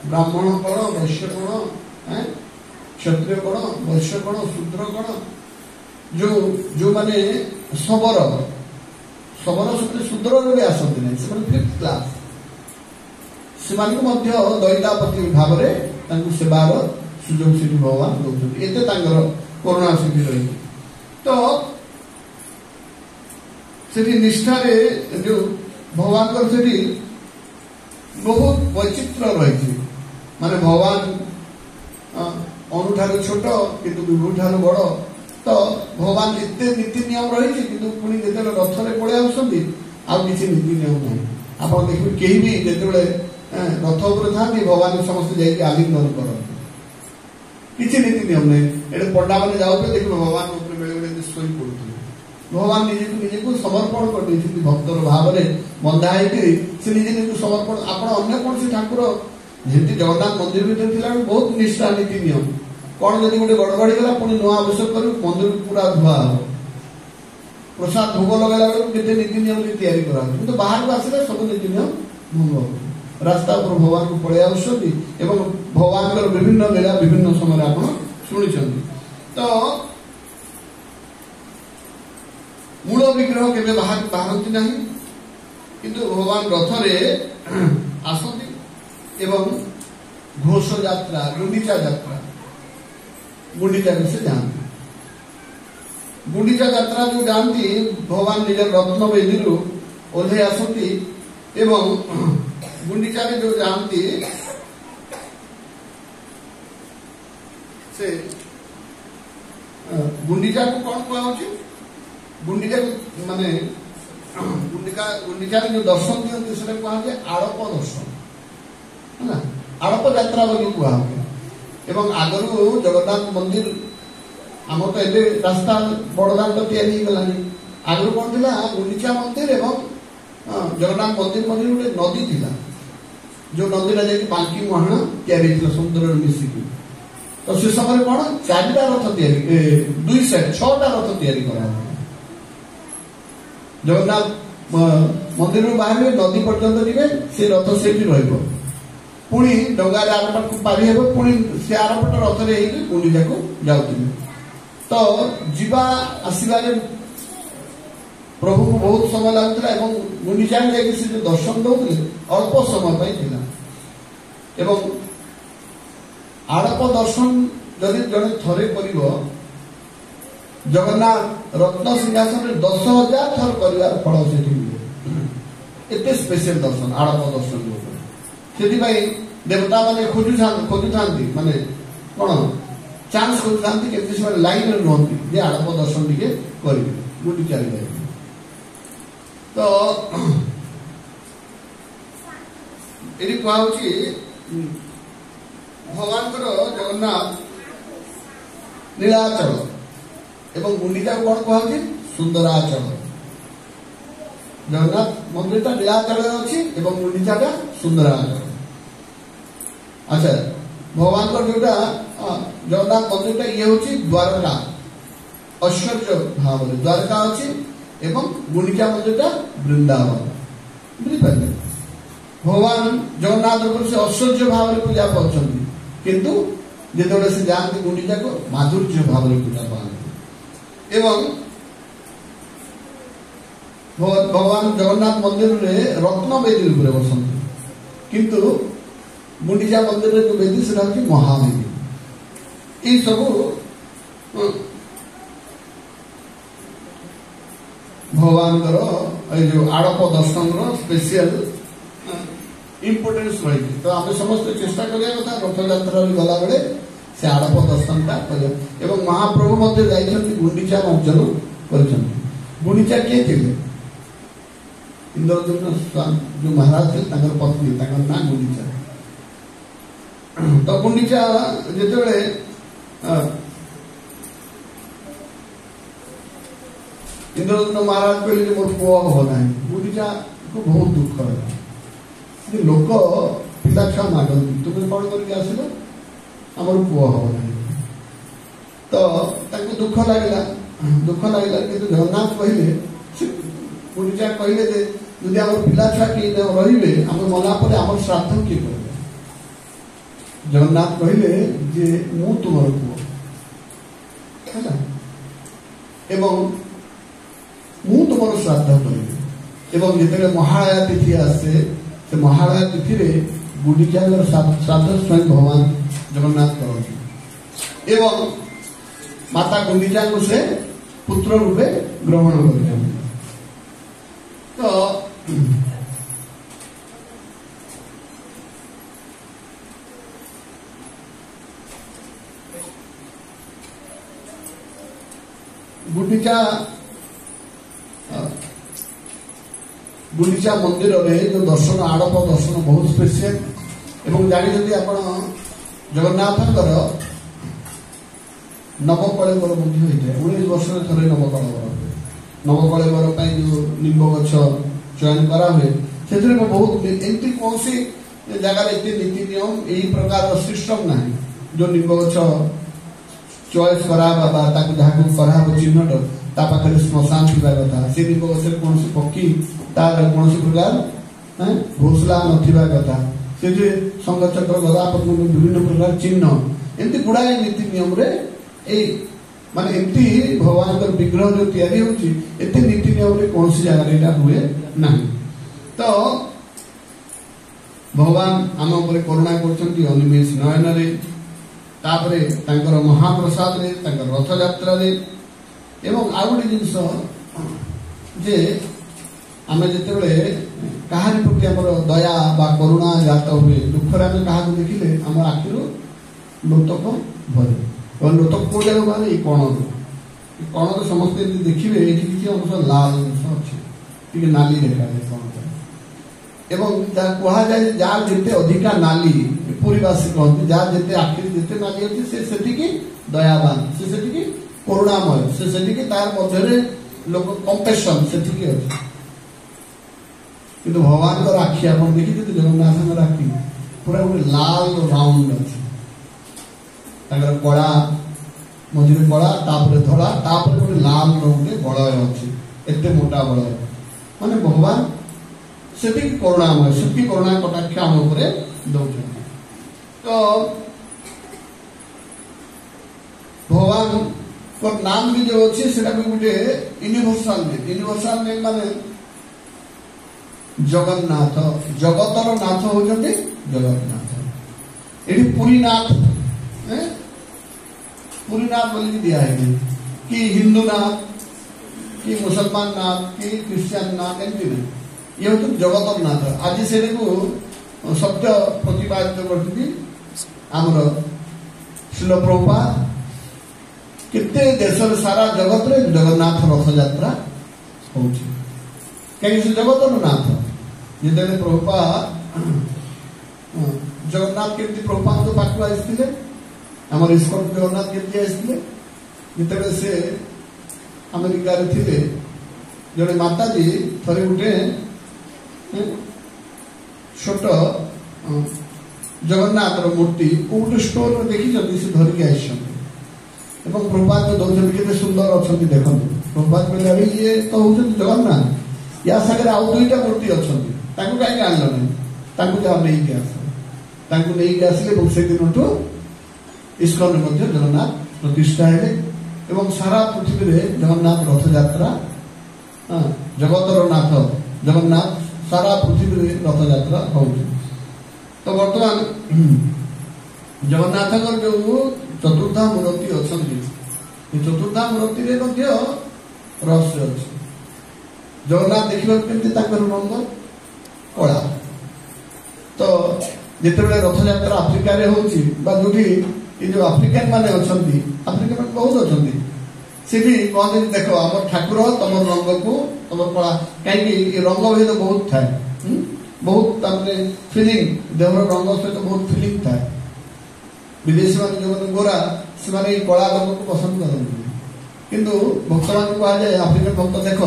ब्राह्मण कण वैश्य कण क्षत्रिय कण वैश्य कण शूद्र कण जो माने सबर सहित शूद्र भी आसती ना से फिफ्थ क्लास से दैतापति भाव में सेवार सुजोग से भगवान दौरान एत करुणा सीढ़ी रही। तो से निष्ठा जो भगवान से बहुत वैचित्र रही माने भगवान अनुठार छोट किंतु विभु ठार बड़। तो भगवान एत नीति नियम रही कि पुणी जो रथ में पड़े आसती आउ किसी नीति नियम ना आप देखिए कहीं भी जो रथ उपर था भगवान समस्त जाकि आलिंगन करते किसी नीति नियम नहीं ये पंडा मैंने जाऊे देखिए भगवान बेले बेले शोई पड़ते भगवान निजे को समर्पण कर भक्तर भाव में बंधा से निजे समर्पण आप कौन ठाकुर जमी जगन्नाथ मंदिर भीतर थी बहुत निष्ठा नीति नियम कौन जब गोटे गड़बड़ी गला पुणी नुआ अभिषेक कर मंदिर पूरा धुआ हम प्रसाद भोग लगे बेले नीति नियम तैयारी करा कि बाहर को आसले सब नीति नियम भंग रास्ता पर भगवान को पड़े आसती भगवान विभिन्न लीला विभिन्न समय आप ଶୁଣିଛନ୍ତି। ତ ମୂଳ ବିଗ୍ରହ କେବେ ବାହାରନ୍ତି ନାହିଁ, କିନ୍ତୁ ଭଗବାନ ରଥରେ ଆସନ୍ତି ଏବଂ ଘୋଷ ଯାତ୍ରା, ଗୁଣ୍ଡିଚା ଯାତ୍ରା, ଗୁଣ୍ଡିଚାକୁ ସେ ଯାଆନ୍ତି। ଗୁଣ୍ଡିଚା ଯାତ୍ରା ଯୋଉ ଯାଆନ୍ତି, ଭଗବାନ ନିଜ ରତ୍ନ ବେଦୀରୁ ଓହ୍ଲେଇ ଆସନ୍ତି ଏବଂ ଗୁଣ୍ଡିଚାରେ ଯୋଉ ଯାଆନ୍ତି ସେ ଗୁଣ୍ଡିଚାକୁ କଣ କୁହାଯାଉଛି? ଗୁଣ୍ଡିଚାକୁ ମାନେ ଗୁଣ୍ଡିଚାରେ ଯୋଉ ଦର୍ଶନ ଦିଅନ୍ତି ସେଟା କୁହାଯାଏ ଆଡ଼ପ ଦର୍ଶନ, ହେଲା, ଆଡ଼ପ ଯାତ୍ରା ବୋଲି କୁହାହୁଏ। ଏବଂ ଆଗରୁ ଜଗନ୍ନାଥ ମନ୍ଦିର, ଆମର ତ ଏବେ ରାସ୍ତା ବଡ଼ଦାଣ୍ଡ ତିଆରି ହେଇଗଲାଣି, ଆଗରୁ କଣ ଥିଲା, ଗୁଣ୍ଡିଚା ମନ୍ଦିର ଏବଂ ଜଗନ୍ନାଥ ମନ୍ଦିର ମଝିରେ ଗୋଟେ ନଦୀ ଥିଲା, ଯୋଉ ନଦୀଟା ଯାଇକି ବାଙ୍କି ମୁହାଣ ତିଆରି ହେଇଥିଲା ସମୁଦ୍ରରେ ମିଶିକି। ତ ସେ ସମୟରେ କଣ 4ଟା ରଥ ତିଆରି, 2 ସାଇଡ୍ 6ଟା ରଥ ତିଆରି କରାହେଲା। ଜଗନ୍ନାଥ ମନ୍ଦିରରୁ ବାହାରିବେ, ନଦୀ ପର୍ଯ୍ୟନ୍ତ ଯିବେ, ସେ ରଥ ସେଇଠି ରହିବ, ପୁଣି ଡଙ୍ଗାରେ ଆରପଟକୁ ପାରି ହେବ, ପୁଣି ସେ ଆରପଟ ରଥରେ ହେଇକି ଗୁଣ୍ଡିଚାକୁ ଯାଉଥିଲେ। ତ ଯିବା ଆସିବାରେ ପ୍ରଭୁଙ୍କୁ ବହୁତ ସମୟ ଲାଗୁଥିଲା ଏବଂ ଗୁଣ୍ଡିଚାରେ ଯାଇକି ସେ ଯୋଉ ଦର୍ଶନ ଦଉଥିଲେ ଅଳ୍ପ ସମୟ ପାଇଁ ଥିଲା। ଏବଂ ଆଡ଼ପ ଦର୍ଶନ ଯଦି ଜଣେ ଥରେ କରିବ, ଜଗନ୍ନାଥ ରତ୍ନ ସିଂହାସନରେ 10,000 ଥର କରିବାର ଫଳ ସେଠି ମିଳେ। ଏତେ ସ୍ପେଶିଆଲ ଦର୍ଶନ ଆଡ଼ପ ଦର୍ଶନ ଉପରେ। ସେଥିପାଇଁ ଦେବତା ମାନେ ଖୋଜୁଥାନ୍ତି, ମାନେ କଣ ଚାନ୍ସ ଖୋଜୁଥାନ୍ତି କେମିତି ସେମାନେ ଲାଇନରେ ରୁହନ୍ତି ଯେ ଆଡ଼ପ ଦର୍ଶନ ଟିକେ କରିବେ, ଗୁଣ୍ଡିଚାରେ ଯାଇବେ। ତ ଏଠି କୁହାହଉଛି ଭଗବାନଙ୍କର ଜଗନ୍ନାଥ ନୀଳାଚଳ ଏବଂ ଗୁଣ୍ଡିଚାକୁ କଣ କୁହାହଉଛି? ସୁନ୍ଦରାଚଳ। ଜଗନ୍ନାଥ ମନ୍ଦିରଟା ନୀଳାଚଳରେ ଅଛି ଏବଂ ଗୁଣ୍ଡିଚାଟା ସୁନ୍ଦରାଚଳ। ଆଚ୍ଛା, ଭଗବାନଙ୍କର ଯୋଉଟା ଜଗନ୍ନାଥ ମନ୍ଦିରଟା ଇଏ ହଉଛି ଦ୍ୱାରକା, ଐଶ୍ୱର୍ଯ୍ୟ ଭାବରେ ଦ୍ୱାରକା ଅଛି ଏବଂ ଗୁଣ୍ଡିଚା ମନ୍ଦିରଟା ବୃନ୍ଦାବନ। ବୁଝିପାରିଲେ? ଭଗବାନ ଜଗନ୍ନାଥ ଉପରେ ସେ ଐଶ୍ୱର୍ଯ୍ୟ ଭାବରେ ପୂଜା ପାଉଛନ୍ତି, କିନ୍ତୁ ଯେତେବେଳେ ସେ ଯାଆନ୍ତି ଗୁଣ୍ଡିଚାକୁ ମାଧୁର୍ଯ୍ୟ ଭାବରେ ପୂଜା ପାଆନ୍ତି। ଏବଂ ଭଗବାନ ଜଗନ୍ନାଥ ମନ୍ଦିରରେ ରତ୍ନ ବେଦୀ ଉପରେ ବସନ୍ତି, କିନ୍ତୁ ଗୁଣ୍ଡିଚା ମନ୍ଦିରରେ ଯୋଉ ବେଦୀ ସେଟା ହଉଛି ମହାବେଦୀ। ଏଇ ସବୁ ଭଗବାନଙ୍କର ଏଇ ଯୋଉ ଆଡ଼ପ ଦର୍ଶନର ସ୍ପେସିଆଲ ଇମ୍ପୋର୍ଟାନ୍ସ ରହିଛି। ତ ଆମେ ସମସ୍ତେ ଚେଷ୍ଟା କରିବା କଥା ରଥଯାତ୍ରାରେ ଗଲାବେଳେ ସେ ଆଡ଼ପ ଦର୍ଶନଟା କରିବା। ଏବଂ ମହାପ୍ରଭୁ ମଧ୍ୟ ଯାଇଛନ୍ତି ଗୁଣ୍ଡିଚା ଅର୍ଜନ କରିଛନ୍ତି। ଗୁଣ୍ଡିଚା କିଏ ଥିଲେ? ଇନ୍ଦ୍ରଦ୍ୟୁମ୍ନ ଯୋଉ ମହାରାଜ ଥିଲେ ତାଙ୍କର ପତ୍ନୀ, ତାଙ୍କର ନାଁ ଗୁଣ୍ଡିଚା। ତ ଗୁଣ୍ଡିଚା ଯେତେବେଳେ ଇନ୍ଦ୍ରଦ୍ୟୁମ୍ନ ମହାରାଜ କହିଲେ ଯେ ମୋର ପୁଅ ହବ ନାହିଁ, ଗୁଣ୍ଡିଚାକୁ ବହୁତ ଦୁଃଖ ହେଲା। ଲୋକ ପିଲା ଛୁଆ ମାଗନ୍ତି, ତୁମେ କଣ କରିକି ଆସିଲ? ଆମର ପୁଅ ହବ ନାହିଁ। ତ ତାଙ୍କୁ ଦୁଃଖ ଲାଗିଲା। କିନ୍ତୁ ଜଗନ୍ନାଥ କହିଲେ, ଗୁଣ୍ଡିଚା କହିଲେ ଯେ ଯଦି ଆମର ପିଲା ଛୁଆ କିଏ ରହିବେ, ଆମେ ମଲା ପରେ ଆମର ଶ୍ରାଦ୍ଧ କିଏ କରିବେ? ଜଗନ୍ନାଥ କହିଲେ ଯେ ମୁଁ ତୁମର ପୁଅ ହେଲା, ଏବଂ ମୁଁ ତୁମର ଶ୍ରାଦ୍ଧ କରିବି। ଏବଂ ଯେତେବେଳେ ମହାଳୟା ତିଥି ଆସେ, ସେ ମହାଳୟା ତିଥିରେ ଗୁଣ୍ଡିଚାଙ୍କର ଶ୍ରାଦ୍ଧ ସ୍ୱୟଂ ଭଗବାନ ଜଗନ୍ନାଥ କରନ୍ତି ଏବଂ ମାତା ଗୁଣ୍ଡିଚାଙ୍କୁ ସେ ପୁତ୍ର ରୂପେ ଗ୍ରହଣ କରିଛନ୍ତି। ତ ଗୁଣ୍ଡିଚା ମନ୍ଦିରରେ ଯୋଉ ଦର୍ଶନ, ଆଡ଼ପ ଦର୍ଶନ ବହୁତ ସ୍ପେସିଆଲ। ଏବଂ ଜାଣିଛନ୍ତି ଆପଣ ଜଗନ୍ନାଥଙ୍କର ନବକଳେବର ମଧ୍ୟ ହୋଇଥାଏ। 19 ବର୍ଷରେ ଥରେ ନବକଳେବର ହୁଏ। ନବକଳେବର ପାଇଁ ଯୋଉ ନିମ୍ବ ଗଛ ଚୟନ କରାହୁଏ, ସେଥିରେ ବହୁତ ଏମିତି କୌଣସି ଜାଗାରେ ଏତେ ନୀତି ନିୟମ ଏଇ ପ୍ରକାର ସିଷ୍ଟମ ନାହିଁ। ଯୋଉ ନିମ୍ବ ଗଛ ଚଏସ୍ କରାହବା ବା ତାକୁ ଯାହାକୁ କରାହବ ଚିହ୍ନଟ, ତା ପାଖରେ ଶ୍ମଶାନ ଥିବା କଥା, ସେ ନିମ୍ବ ଗଛରେ କୌଣସି ପକ୍ଷୀ ତାର କୌଣସି ପ୍ରକାର ଘୋଷଲା ନଥିବା କଥା, ସେଠି ଶଙ୍ଖ ଚକ୍ର ଗଦା ପଦ୍ମ ବିଭିନ୍ନ ପ୍ରକାର ଚିହ୍ନ एमती गुड़ाए नीति नियम रे माने एमती भगवान विग्रह जो तैयारी होची एते नीति नियम रे कौन सी जगह एटा हुए नहीं। तो भगवान आम उपरे करुणा करछंती अनिमेष नयन रे तापरे तांकर महाप्रसाद रे तांकर रथ यात्रा रे एवं आ गोटे जिनस जे आमे जेतेबेले कहानी प्रति हमर दया बा करुणा जात हुए दुखरे आमे कहा देखिले हमर आखिरो लोतक भरे और लोतक को जगह बारे कोण तो समझते देखिए ये किसी अंश लाल अंश अच्छे ठीक नाली देखा है कौन एवं कहा जाए जार जिते अधिका नाली पूरीवासी कहते जार जिते आखिर जिते नाली अच्छी से दयावान से करुणामय से तार मध्य लोक कंपेशन से अच्छे किंतु भगवान को आखि आप देखिए जगन्नाथ आखि पूरा गोटे लाल राउंड अच्छे कला मझे कला धड़ा गोटे लाल गोटे बलय अच्छे एत मोटा बलय माने भगवान से करुणामय से करुणा कटाक्ष आम दौर। तो भगवान को नाम भी जो अच्छे से गोटे यूनिवर्सल नेम माने जगन्नाथ जगतर नाथ होते जगन्नाथ ये पुरीनाथ पुरीनाथ बोली दिया है कि हिंदू नाथ कि मुसलमान नाथ कि क्रिश्चियन नाथ एमती नहीं ये हूँ जगतर नाथ आज से सत्य प्रतिपादित करती आमर शिल प्रभुपाद केते देश सारा जगत रे जगन्नाथ रथ यात्रा होची कहीं से जगतर नाथ जिते प्रभुपाद जगन्नाथ केमती प्रभुपाद तो पाखु आसते आमर इस्कन जगन्नाथ केमती आसते जिते से अमेरिका थे जड़े माताजी थरे गोटे छोट जगन्नाथ मूर्ति गोटे स्टोर देखी से धरिकी आस प्रभुपाद दौरान के सुंदर अच्छा देखते प्रभुपाद कहले अरे ये तो हूँ जगन्नाथ या सागर आउ दुईटा मूर्ति अच्छा कहीं आनल नहीं नहीं आसिले से दिन इस्कन जगन्नाथ प्रतिष्ठा है एवं सारा पृथ्वी रे जगन्नाथ रथ यात्रा जगतर नाथ जगन्नाथ सारा पृथ्वी रे रथ यात्रा हो। तो वर्तमान जगन्नाथ जो चतुर्धा मूर्ति अच्छा चतुर्धा मूर्ति रहस्य अच्छे जगन्नाथ देखा केमती रंग कला। तो जिते रथ यात्रा आफ्रिका होची जो आफ्रिकान माने आफ्रिका बहुत अच्छा सी भी कहते देख आम ठाकुर तुम रंग को तुम कला कहीं रंग भेद बहुत थाए बहुत फिलिंग देहर रंग सहित बहुत फिलिंग थाए विदेशी मान जो गोरा से कला रंग को पसंद करते किंतु भक्त मान कह जाए आफ्रिकन भक्त देख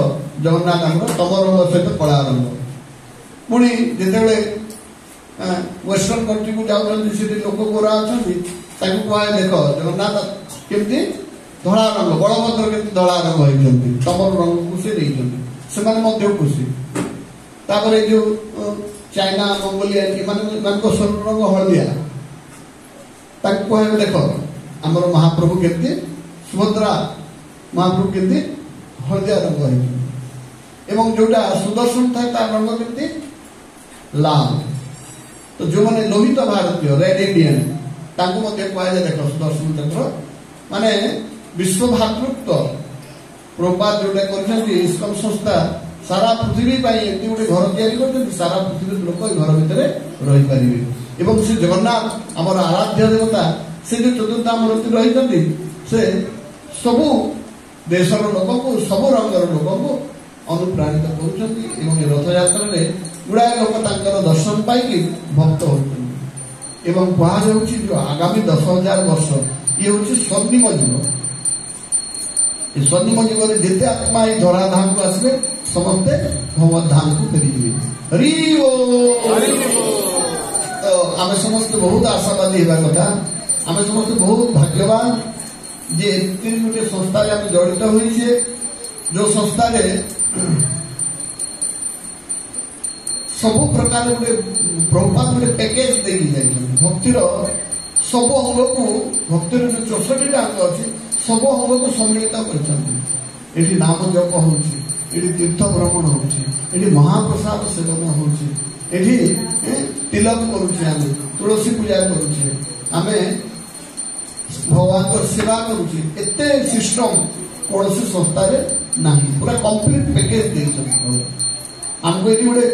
जगन्नाथ तुम रंग सहित कला रंग पुणी जिते वेस्टर्न कंट्री को जाऊँ लोक गोरा अच्छा कह देख जगन्नाथ केमती धड़ा रंग बलभद्र के धड़ा रंग होती तुम रंग को से खुशी तापर जो चाइना मंगोलिया स्वर्ग रंग हलदिया कह देख आमर महाप्रभु केमती सुभद्रा महाप्रभु केमती हलदिया रंग एवं जोटा सुदर्शन था तार रंग केमती लाल। तो जो मैंने लोहित भारतीय रेड इंडियन कह देख सुदर्शन चक्र माने विश्व भातृत्व प्रभुपाद जोटा करस्कन संस्था सारा पृथ्वी एमती गोटे घर तैयारी सारा पृथ्वी लोक घर भितर रही पारे एवं से जगन्नाथ आमर आराध्य देवता से जो चतुर्धा मूर्ति रही से सबू देशर लोक को सबू रंगर लोक को अनुप्राणित कर रथ यात्रा गुड़ाए लोक दर्शन पाई भक्त होती एवं कहुँ जो आगामी 10,000 वर्ष ये हूँ स्वर्णिम युग स्वर्णिम युग जिते आत्मा ये धराधाम को आसवे समस्ते भगवत धाम को फेरी हरि तो आम समस्त बहुत आशावादी होगा कथा आम समस्त बहुत भाग्यवान जे गोटे संस्था जड़ित हुई जो संस्था सबु प्रकार गोटे प्रभुपाद गोटे पैकेज देखी जाए भक्तिर ସବୁ ଅଙ୍ଗକୁ ଭକ୍ତିର ଯୋଉ 64ଟା ଅଙ୍ଗ ଅଛି ସବୁ ଅଙ୍ଗକୁ ସମ୍ମିଳିତ କରିଛନ୍ତି। ଏଠି ନାମ ଜପ ହଉଛି, ଏଠି ତୀର୍ଥ ଭ୍ରମଣ ହଉଛି, ଏଠି ମହାପ୍ରସାଦ ସେବନ ହଉଛି, ଏଠି ତିଲକ କରୁଛେ, ଆମେ ତୁଳସୀ ପୂଜା କରୁଛେ, ଆମେ ଭଗବାନଙ୍କର ସେବା କରୁଛେ। ଏତେ ସିଷ୍ଟମ କୌଣସି ସଂସ୍ଥାରେ ନାହିଁ। ପୁରା କମ୍ପ୍ଲିଟ ପ୍ୟାକେଜ ଦେଇଛନ୍ତି। ଆମକୁ ଏଠି ଗୋଟେ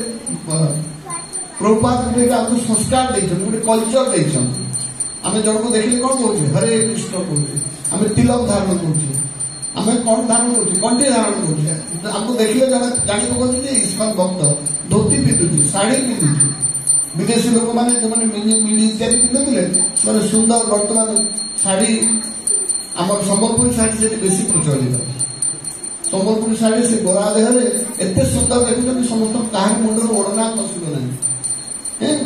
ପ୍ରଭୁପାଦ ଗୋଟେ ଆମକୁ ସଂସ୍କାର ଦେଇଛନ୍ତି, ଗୋଟେ କଲଚର ଦେଇଛନ୍ତି। ଆମେ ଜଣକୁ ଦେଖିଲେ କଣ କହୁଛେ? ହରେ କୃଷ୍ଣ କହୁଛେ। ଆମେ ତିଲକ ଧାରଣ କରୁଛେ, ଆମେ କଣ ଧାରଣ କରୁଛେ? କଣ୍ଠି ଧାରଣ କରୁଛେ। ଆମକୁ ଦେଖିଲେ ଜଣେ ଜାଣି ପକାଉଛି ଯେ ଇସ୍କନ ଭକ୍ତ ଧୋତି ପିନ୍ଧୁଛି, ଶାଢୀ ପିନ୍ଧୁଛି। ବିଦେଶୀ ଲୋକମାନେ ଯୋଉମାନେ ମିଡି ଇତ୍ୟାଦି ପିନ୍ଧୁଥିଲେ ସେମାନେ ସୁନ୍ଦର, ବର୍ତ୍ତମାନ ଶାଢୀ ଆମର ସମ୍ବଲପୁରୀ ଶାଢୀ ସେଠି ବେଶୀ ପ୍ରଚଳିତ। ସମ୍ବଲପୁରୀ ଶାଢୀ ସେ ଗୋରା ଦେହରେ ଏତେ ସୁନ୍ଦର ଦେଖୁଛନ୍ତି, ସମସ୍ତଙ୍କ କାହାରି ମୁଣ୍ଡରୁ ଓଢଣା ଖସିବ ନାହିଁ।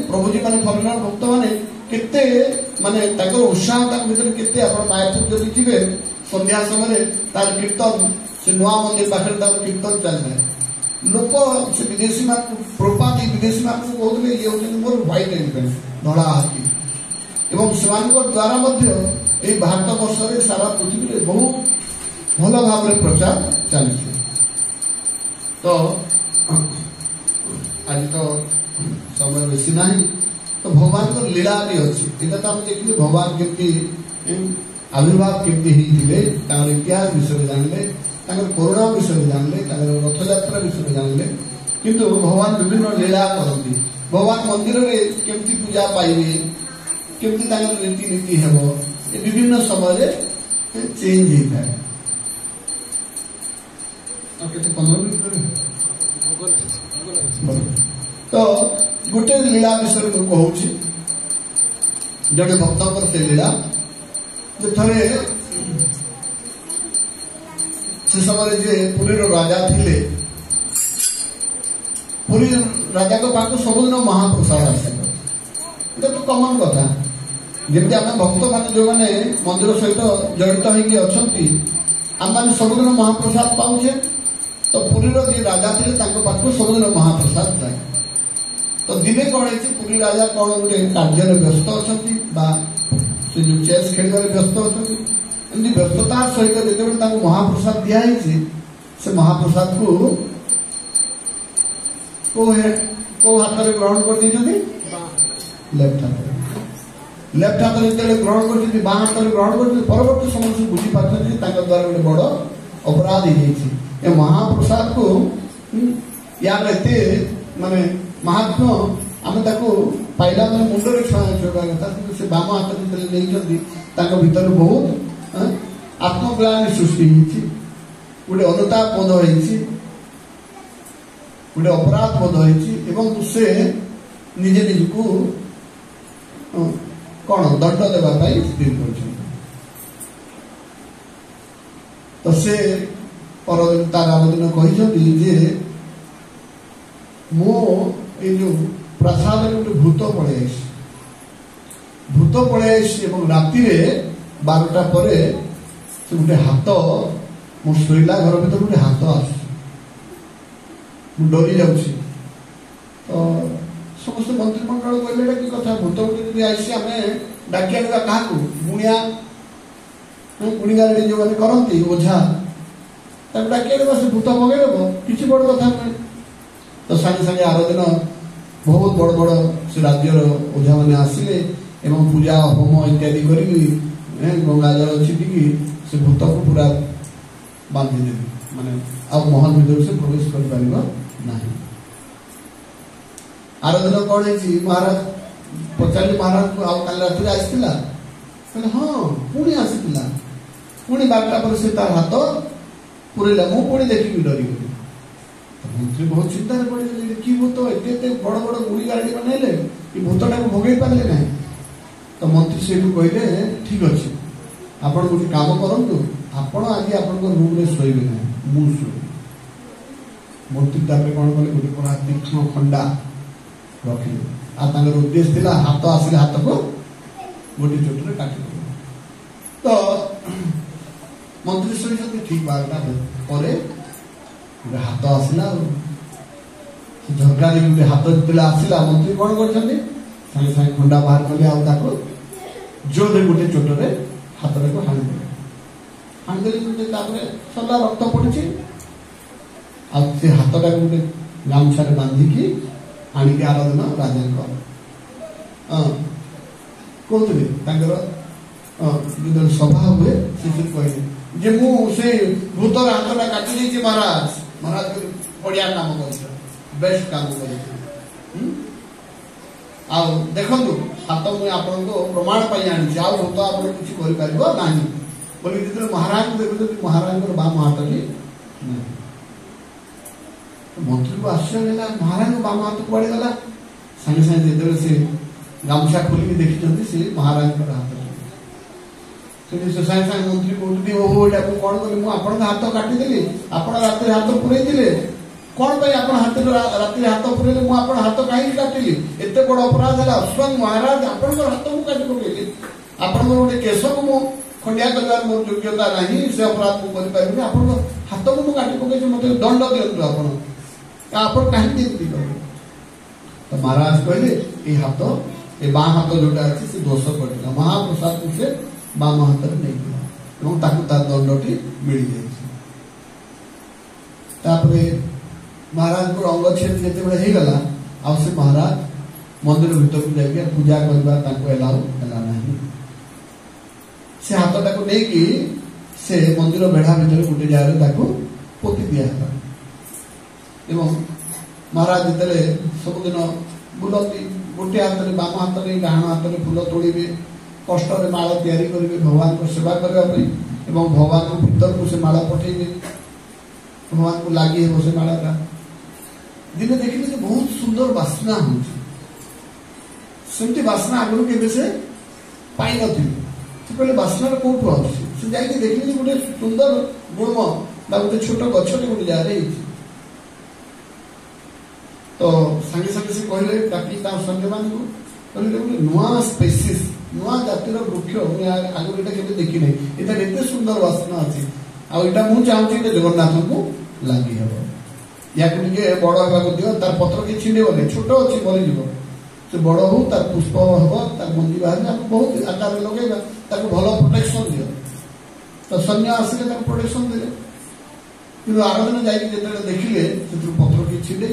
ପ୍ରଭୁଜୀ ମାନେ ଫରେନର ଭକ୍ତ ମାନେ କେତେ ମାନେ ତାଙ୍କର ଉତ୍ସାହ ତାଙ୍କ ଭିତରେ କେତେ। ଆପଣ ମାୟାପୁର ଯଦି ଯିବେ ସନ୍ଧ୍ୟା ସମୟରେ ତାର କୀର୍ତ୍ତନ, ସେ ନୂଆ ମନ୍ଦିର ପାଖରେ ତାର କୀର୍ତ୍ତନ ଚାଲିଥାଏ। ଲୋକ ସେ ବିଦେଶୀ ମାନଙ୍କୁ ପ୍ରପାତି ବିଦେଶୀ ମାନଙ୍କୁ କହୁଥିଲେ ଇଏ ହଉଛନ୍ତି ମୋର ହ୍ୱାଇଟ୍ ଏଲିଫେଣ୍ଟ, ଧଳା ହାତୀ। ଏବଂ ସେମାନଙ୍କ ଦ୍ୱାରା ମଧ୍ୟ ଏଇ ଭାରତ ବର୍ଷରେ ସାରା ପୃଥିବୀରେ ବହୁତ ଭଲ ଭାବରେ ପ୍ରଚାର ଚାଲିଛି। ତ ଆଜି ତ ସମୟ ବେଶୀ ନାହିଁ, ତ ଭଗବାନଙ୍କର ଲୀଳା ବି ଅଛି। ଏଇଟା ତ ଆମେ ଦେଖିଲେ ଭଗବାନ କେମିତି ଆବିର୍ଭାବ କେମିତି ହେଇଥିଲେ, ତାଙ୍କର ଇତିହାସ ବିଷୟରେ ଜାଣିଲେ, ତାଙ୍କର କରୁଣା ବିଷୟରେ ଜାଣିଲେ, ତାଙ୍କର ରଥଯାତ୍ରା ବିଷୟରେ ଜାଣିଲେ। କିନ୍ତୁ ଭଗବାନ ବିଭିନ୍ନ ଲୀଳା କରନ୍ତି। ଭଗବାନ ମନ୍ଦିରରେ କେମିତି ପୂଜା ପାଇବେ, କେମିତି ତାଙ୍କର ରୀତିନୀତି ହେବ, ଏ ବିଭିନ୍ନ ସମୟରେ ଚେଞ୍ଜ ହେଇଥାଏ। ଆଉ କେତେ 15 ମିନିଟ୍ ତ ଗୋଟେ ଲୀଳା ବିଷୟରେ ମୁଁ କହୁଛି। ଜଣେ ଭକ୍ତଙ୍କର ସେ ଲୀଳା ଯେ ଥରେ ସେ ସମୟରେ ଯେ ପୁରୀର ରାଜା ଥିଲେ, ପୁରୀ ରାଜାଙ୍କ ପାଖକୁ ସବୁଦିନ ମହାପ୍ରସାଦ ଆସିବ। ଏଟା ତ କମନ କଥା। ଯେମିତି ଆମେ ଭକ୍ତମାନେ ଯୋଉମାନେ ମନ୍ଦିର ସହିତ ଜଡ଼ିତ ହେଇକି ଅଛନ୍ତି, ଆମମାନେ ସବୁଦିନ ମହାପ୍ରସାଦ ପାଉଛେ। ତ ପୁରୀର ଯିଏ ରାଜା ଥିଲେ ତାଙ୍କ ପାଖକୁ ସବୁଦିନ ମହାପ୍ରସାଦ ଯାଏ। ତ ଦିନେ କଣ ହେଇଛି, ପୁରୀ ରାଜା କଣ ଗୋଟେ କାର୍ଯ୍ୟରେ ବ୍ୟସ୍ତ ଅଛନ୍ତି ବା ସେ ଯୋଉ ଚେସ୍ ଖେଳିବାରେ ବ୍ୟସ୍ତ ଅଛନ୍ତି। ଏମିତି ବ୍ୟସ୍ତତା ସହିତ ଯେତେବେଳେ ତାଙ୍କୁ ମହାପ୍ରସାଦ ଦିଆହେଇଛି, ସେ ମହାପ୍ରସାଦକୁ କୋଉ ହାତରେ ଗ୍ରହଣ କରିଦେଇଛନ୍ତି? ଲେଫ୍ଟ ହାତରେ। ଲେଫ୍ଟ ହାତରେ ଯେତେବେଳେ ଗ୍ରହଣ କରିଛନ୍ତି, ବାଁ ହାତରେ ଗ୍ରହଣ କରିଛନ୍ତି, ପରବର୍ତ୍ତୀ ସମୟରେ ସେ ବୁଝିପାରୁଛନ୍ତି ଯେ ତାଙ୍କ ଦ୍ୱାରା ଗୋଟେ ବଡ ଅପରାଧ ହେଇଯାଇଛି। ଏ ମହାପ୍ରସାଦକୁ ୟାର ଏତେ ମାନେ ମହାତ୍ମ, ଆମେ ତାକୁ ପାଇଲା ମାନେ ମୁଣ୍ଡରେ ଛୁଇବା କଥା। କିନ୍ତୁ ସେ ବାମ ହାତରେ ଯେତେବେଳେ ନେଇଛନ୍ତି, ତାଙ୍କ ଭିତରେ ବହୁତ ଆତ୍ମଗ୍ଲାନି ସୃଷ୍ଟି ହେଇଛି, ଗୋଟେ ଅନୁତାପ ବୋଧ ହେଇଛି, ଗୋଟେ ଅପରାଧ ବୋଧ ହେଇଛି। ଏବଂ ସେ ନିଜେ ନିଜକୁ କଣ ଦଣ୍ଡ ଦେବା ପାଇଁ ସ୍ଥିର କରିଛନ୍ତି। ତ ସେ ପରଦିନ ତାର ଆବେଦନ କହିଛନ୍ତି ଯେ ମୁଁ ଏଇ ଯୋଉ ପ୍ରାସାଦରେ ଗୋଟେ ଭୂତ ପଳେଇ ଆସିଛି, ଭୂତ ପଳେଇ ଆସିଛି। ଏବଂ ରାତିରେ 12ଟା ପରେ ସେ ଗୋଟେ ହାତ, ମୁଁ ଶୋଇଲା ଘର ଭିତରେ ଗୋଟେ ହାତ ଆସୁଛି, ମୁଁ ଡରି ଯାଉଛି। ତ ସମସ୍ତେ ମନ୍ତ୍ରିମଣ୍ଡଳ କହିଲେ ଏଇଟା କି କଥା, ଭୂତ ଗୋଟେ ଯଦି ଆସିଛି ଆମେ ଡାକି ଆଣିବା କାହାକୁ? ଗୁଣିଆ, ଗୁଣିଗାରେଡ଼ି ଯୋଉମାନେ କରନ୍ତି, ଓଝା, ତାକୁ ଡାକି ଆଣିବା, ସେ ଭୂତ ମଗେଇଦେବ, କିଛି ବଡ କଥା ନୁହେଁ। ତ ସାଙ୍ଗେ ସାଙ୍ଗେ ଆର ଦିନ ବହୁତ ବଡ ବଡ ସେ ରାଜ୍ୟର ଓଝା ମାନେ ଆସିଲେ ଏବଂ ପୂଜା ହୋମ ଇତ୍ୟାଦି କରିକି ଗଙ୍ଗା ଜଳ ଛିଟିକି ସେ ଭୂତକୁ ପୁରା ବାନ୍ଧିଦେବେ, ମାନେ ଆଉ ମହଲ ଭିତରକୁ ସେ ପ୍ରବେଶ କରିପାରିବ ନାହିଁ। ଆର ଦିନ କଣ ହେଇଛି, ମହାରାଜ ପଚାରିଲେ ମହାରାଜକୁ, ଆଉ କାଲି ରାତିରେ ଆସିଥିଲା? କହିଲେ ହଁ, ପୁଣି ଆସିଥିଲା। ପୁଣି 12ଟା ପରେ ସେ ତାର ହାତ ପୁରେଇଲା, ମୁଁ ପୁଣି ଦେଖିକି ଡରିଗଲି। ମନ୍ତ୍ରୀ ବହୁତ ଚିନ୍ତାରେ ପଡିଗଲେ, କି ଭୂତ, ଏତେ ଏତେ ବଡ ବଡ ଗୁଳି ଗାଡ଼ି ବନେଇଲେ, ଏ ଭୂତଟାକୁ ଭୋଗେଇ ପାରିଲେ ନାହିଁ। ତ ମନ୍ତ୍ରୀ ସେଇଠୁ କହିଲେ ଠିକ ଅଛି, ଆପଣ ଗୋଟେ କାମ କରନ୍ତୁ, ଆପଣ ଆଜି ଆପଣଙ୍କ ରୁମରେ ଶୋଇବେ ନାହିଁ, ମୁଁ ଶୋଇବି। ମନ୍ତ୍ରୀ ତାପରେ କଣ କଲେ, ଗୋଟେ ପୁରା ତୀକ୍ଷ୍ଣ ଖଣ୍ଡା ରଖିଲେ। ଆଉ ତାଙ୍କର ଉଦ୍ଦେଶ୍ୟ ଥିଲା ହାତ ଆସିଲେ ହାତକୁ ଗୋଟେ ଚୋଟରେ କାଟିଦେବେ। ତ ମନ୍ତ୍ରୀ ଶୋଇଛନ୍ତି, ଠିକ 12ଟା ପରେ ଗୋଟେ ହାତ ଆସିଲା, ଆଉ ଝରକା ଦେଇକି ଗୋଟେ ହାତ ଯେତେବେଳେ ଆସିଲା, ମନ୍ତ୍ରୀ କଣ କରିଛନ୍ତି, ସାଙ୍ଗେ ସାଙ୍ଗେ ଖଣ୍ଡା ବାହାର କଲେ ଆଉ ତାକୁ जोरे गोटे चोटरे हाथ को हाणिदेले सरला रक्त पड़ी से हाथटा गोटे गामछा बांधिकी आणिकी आर दिन राजा कहते सभा हुए से कहले जे मुझे भूतर हाथटा काटी महाराज महाराज बढ़िया काम कर बेस्ट काम कर देखु हाथ मुझे आपन को प्रमाण पाई आनी आ भूत आप किसी बोली जो महाराज को देखुं महाराज बाम हाथ मंत्री को आश्चर्य महाराज बाम हाथ कुआड़े गला सागे सागे जो से गामछा खोलिक देखी से महाराज हाथ सागे सागे मंत्री कहते ओहो यहाँ कौन कली मुझे हाथ काटिदेली आप रात हाथ पुरई कौन पाई आप राति हाथ पुरैले मुझे हाथ कहीं काटिली एत बड़ अपराध है स्वयं महाराज आपण हाथ को काटि पकईली आपण गोटे केस को मु खंडिया कर मोर योग्यता नहीं से अपराध को कर हाथ को मुझे काटि पकई मत दंड दिंतु आप कहीं तो महाराज कहले ये हाथ ये बाँ हाथ जोटा अच्छे से दोष कर महाप्रसाद को से बाम हाथ नहीं दंडटी मिल जाए महाराज को अंगछेद जिते गला आ से महाराज मंदिर भीतर को जाके पूजा करने एलाउ है से हाथटा को लेकिन से मंदिर बेढ़ा भीतर गोटे जगह पोति दिया महाराज जिते सबुदिन बुलती गोटे हाथ में बाम हाथ में डाण हाथ में फूल तोड़े कष्ट माल तैयारी करेंगे भगवान को सेवा करने भगवान को भीतर को से माला पठेबे भगवान को लगे से माला दिने देखिए बहुत सुंदर बास्ना होती बास्ना आगुरी केवे से पाई नथिले बास्ना कौटू आसे देखिए गोटे सुंदर गुण गोटे छोट गछटे गोटे जगह तो सागे सागे से कहले डाकी सैन्य मान गोटे नुआ स्पेसीस नुआ जातिर वृक्ष आगुरी केवे देखी नहीं इधर एत सुंदर बास्ना अच्छी आईटा मुझे चाहूँगी जगन्नाथ को लगी हे या बड़ होगा दिव तार पत्र कि छिड़ेबनी छोट अच्छी मरीज से बड़ हो तार पुष्प हम तार मंजी बाहर बहुत आकार लगे भल प्रोटेक्शन दियो तो सैन्य आसिले प्रोटेक्शन दे कि आर दिन जा देखिले पत्र कि छिड़े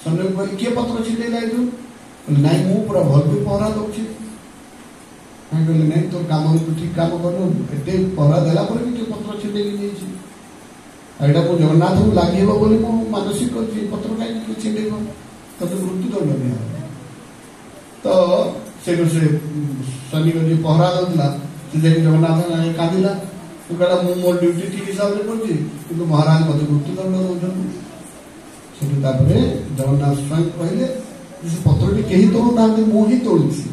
सैन्य को किए पत्र छिड़ेला ना मु पूरा भल भी पहरा दूसरी कहले नहीं तोर काम तू ठीक काम कर पहरा देला किए पत्र छिड़े एटा को जगन्नाथ को लगे बोली मानसिक कर पत्र कहीं छिड़ेब तब मृत्युदंड दिया तो से शनि को पहरा दूसरा से जगन्नाथ कांदिला तो कहला मोर ड्यूटी ठीक हिसाब से कर महाराज मत मृत्युदंड दौरान जगन्नाथ स्वयं कहले पत्रटी कहीं तोड़ू ना मुझे तोड़ी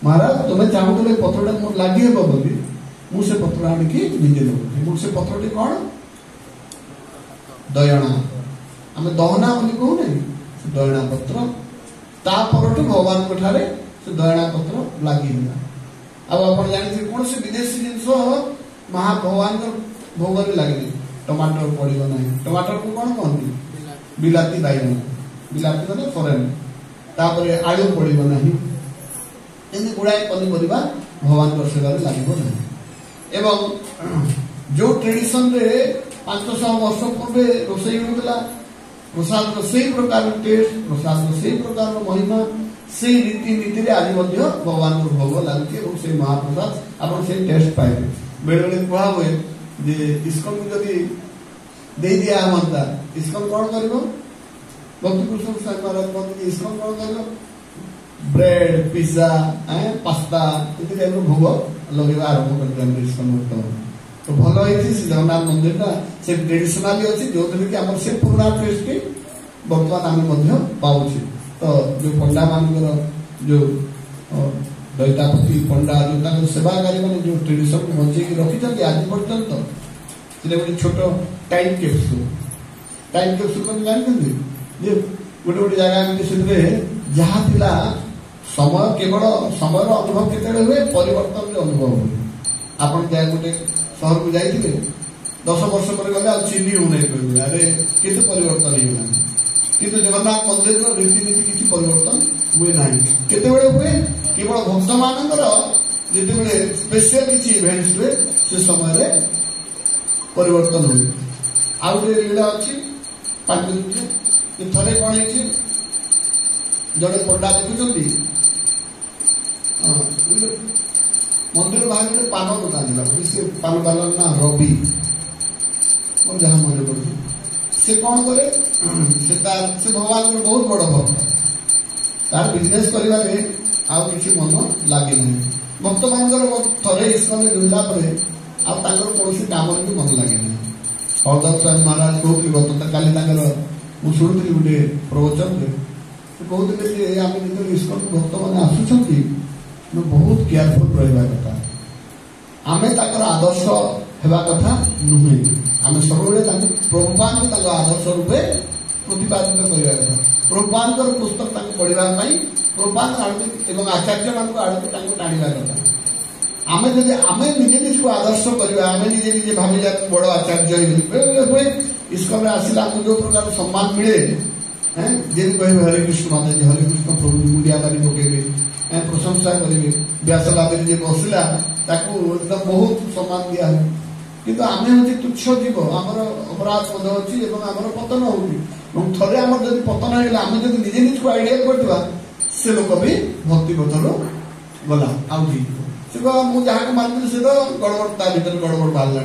महाराज तुम्हें चाहूले पत्रटा मोर लगे बोली मुझे पत्र आणिकी निजे दौड़ी मुझे पत्रटी कौन दयणा आम दहना बोली कहूना से दयणा पत्र तापरठू भगवान को ठारे से दयणा पत्र लगी आप जानी कौन से विदेशी जिनस महाभगवान भोग लगे टमाटर पड़ो ना टमाटर को कौन कहते बिलाती बैगण बिलाती मैंने फरेन तापर आलू पड़ो ना एमती गुड़ाए पनीपरिया भगवान सेवा लगे ना जो ट्रेडिशन रे 500 वर्ष पूर्वे रोषई होता प्रसाद से प्रकार टेस्ट प्रसाद से प्रकार महिमा से रीति नीति आज भगवान को भोग लगे से महाप्रसाद आप टेस्ट पाइबे बेले बेले कह हुए जे इस्कन को जदि दे दिया हमता इस्कन कौन कर भक्ति कृष्ण साहब महाराज कहते इस्कन कौन कर ब्रेड पिज्जा पास्ता ये भोग लगे आरंभ कर इस्कन तो भल होती जगन्नाथ मंदिर से ट्रेडिशनाली अच्छी जो कि आम से पुराना टेस्ट की बर्तमान आम पाचे तो जो पंडा मान जो दैतापति पंडा जो सेवाकारी मैंने जो ट्रेडिशन को बचे रखी आज पर्यंत गोटे छोट टाइम कैप्सूल मैंने जानते गोटे गोटे जगह जहाँ थिला समय केवल समय अनुभव केते हुए परिवर्तन अनुभव हुए आप गोटे सहर को जाइए 10 वर्ष पर गले चिन्ह होना कहते अरे किसी परिवर्तन होना कि जगन्नाथ मंदिर रीतिनीति किसी परिवर्तन हुए ना केते हुए केवल भक्त मानकर जिते स्पेशल किसी इवेंट्स हुए से समय परिवर्तन हुए। आउ गोटे लीला अच्छी पांडुलिपि थे कौन है जड़े पंडा देखुं मंदिर बाहर गोटे पान दुकान से पान बाला ना रवि जहाँ मन पड़े से कौन करे से भगवान बहुत बड़ भक्त तार बिजनेस करिबारे आउ किसी मन लगे ना भक्त मान थे इस्कन जुड़ला कौन काम भी मन लगे ना। हरदास स्वामी महाराज कहते गत काली शुणुली गोटे प्रवचन कहते आम जो इस्कन भक्त मैंने आसुँच बहुत केयरफुल रहा कथा आम आदर्श होगा कथा नुहे आम सब प्रभुपाद आदर्श रूपे प्रतिपादित करवा कथा प्रभुपाद पुस्तक पढ़ाई प्रभुपाद आड़क आचार्य मान आड़क टाणिबा कथा आम जब आम निजे निजक आदर्श करवा आम निजे निजे भाव बड़ आचार्य हुए इस्कन आसला आमको जो प्रकार सम्मान मिले जी कहे हरे कृष्ण माता हरे कृष्ण प्रभु मुंडिया मारी पकेबे प्रशंसा करेंगे व्यासवादी जी बसला एकदम बहुत सम्मान दिया है किंतु आम हूँ तुच्छ जीव आमर अपराध मद अच्छी आमर पतन हो थे आम जब पतन होगा आम जब निजे निजक आइडियल करवा से लोक भी भक्ति पथर गला आउ से मुझे जहाँ मानी से तो गड़बड़ ता भर गड़बड़ बाहर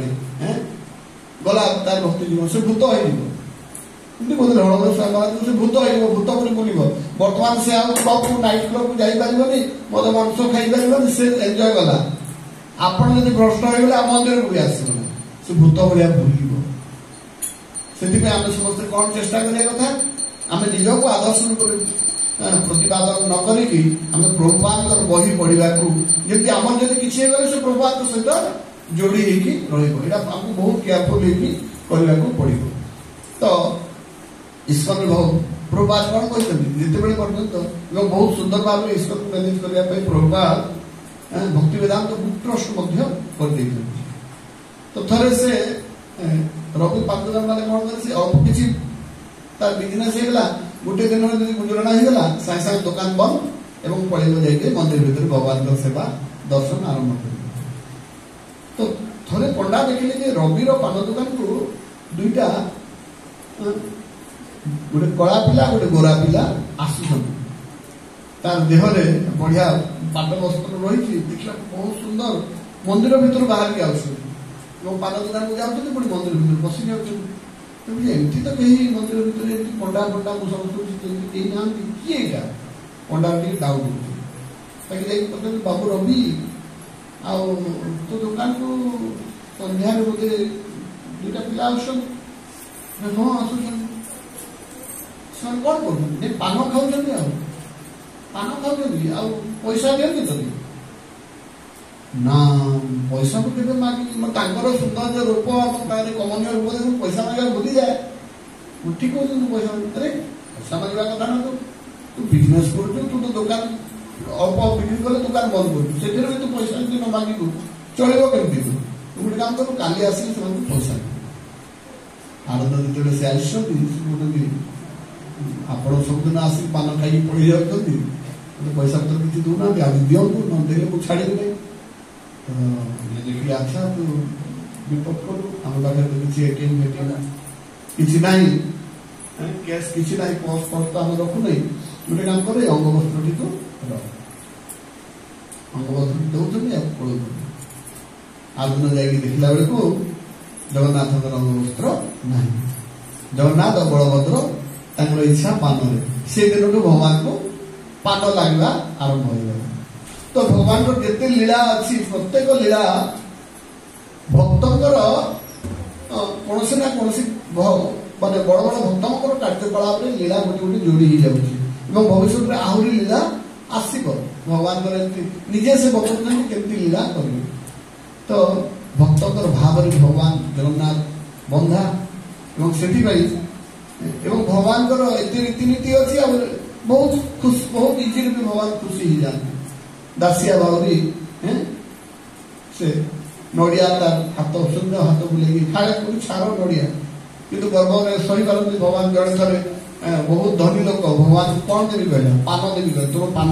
गला तार भक्ति जीवन से भूत हो कहते हरदास स्वामी से भूत हो भूत पर बुल बर्तमान से क्लब को नाइट क्लब को जापरि मद मांस खाई पार से एंजय गला आपण जब भ्रष्ट हो गले मंदिर को भी आसना से भूत भाया बुल से आम समस्त कौन चेष्टा करिया कथा आम निजक आदर्श प्रतिपादन न करी आम प्रभुपाद बही पढ़ा जमी आम जब किसी गले से प्रभुपाद सहित जोड़ी रहा आमको बहुत केयरफुल करने को पड़ो। तो इस्कन प्रभुपाद कौन कहते जिते पर्यंत बहुत सुंदर भाव में इस्कन को मैनेज करने प्रभुपाद भक्ति वेदांत बुक ट्रस्ट कर तो थे से रवि पांडुदान मैंने कौन कर अल्प किसी तार बिजनेस होगा गोटे दिन जब गुजराणा होगा सागे सागे दुकान बंद एवं पड़े जाइए मंदिर भीतर भगवान सेवा दर्शन आरंभ कर तो थे पंडा देखिले कि रविर पान दुकान को दुईटा गोटे कला पिला गोटे गोरा पिला आसुन तार देहरे बढ़िया पाट वस्त्र रही देखा बहुत सुंदर मंदिर भीतर बाहर के आस पान दुकान को जाऊँ पुणी मंदिर भीतर पशि जाती तो कहीं मंदिर भीतर पंडा पंडा समस्त कहीं ना किए पंडा टे डाउट ताकि बाबू रवि आ तो दुकान को संध्या बोधे दुईटा पिला आसुन हाँ आसुन कौन कर पान खाऊँ पान खाऊँ पैसा दिखती तो ना पैसा को केवे मांगी सुंदर रूप कमनीय रूप देखो पैसा मांगा भूली जाए ठीक हो पैसा अरे पैसा मांगा कथा ना तू बिजनेस कर तू तो दुकान अल्प बिक्री कले दुकान बंद कर भी तू पैसा यदि न मांगू चलो कमी तू गोटे काम करू काली आसिक पैसा आनंद जो से आसती आपण सबुदिन आसिक पान खाई पड़ी जाती पैसा पत्र किसी दूना आज दिंतु न दे मुझे छाड़ी नहीं देखिए अच्छा तो विपद करू आम पाखे तो किसी एटीएम किसी ना कैश किसी ना पर्स पर्स तो आम रखु नहीं गोटे काम करे अंगवस्त्र टी तो अंगवस्त्र दौरान पड़ो आज दिन जा देखला बेलू जगन्नाथ अंगवस्त्र ना जगन्नाथ बलभद्र इच्छा पान से दिन भगवान को पान लगवा आरंभ हो तो भगवान को जिते लीला अच्छी प्रत्येक लीला भक्तर कौन ना कौन मानते बड़ बड़ भक्तर कार्यकलाप लीला गोटे गोटे जोड़ी हो जाए भविष्य में आहरी लीला आसब भगवान निजे से बतौते केमती लीला करेंगे तो भक्तर भाव भगवान जगन्नाथ बंधा से भगवान रीतिनीति अच्छी बहुत खुश बहुत इजी भी भगवान खुशी ही जाते दासिया बावरी से नड़िया तार हाथ शून्य हाथ बुले खाए पूरी छार नड़िया किंतु गर्व सही पारती भगवान जड़े थे बहुत धनी लोक भगवान कौन देवी कहले पान देवी कह तुम पान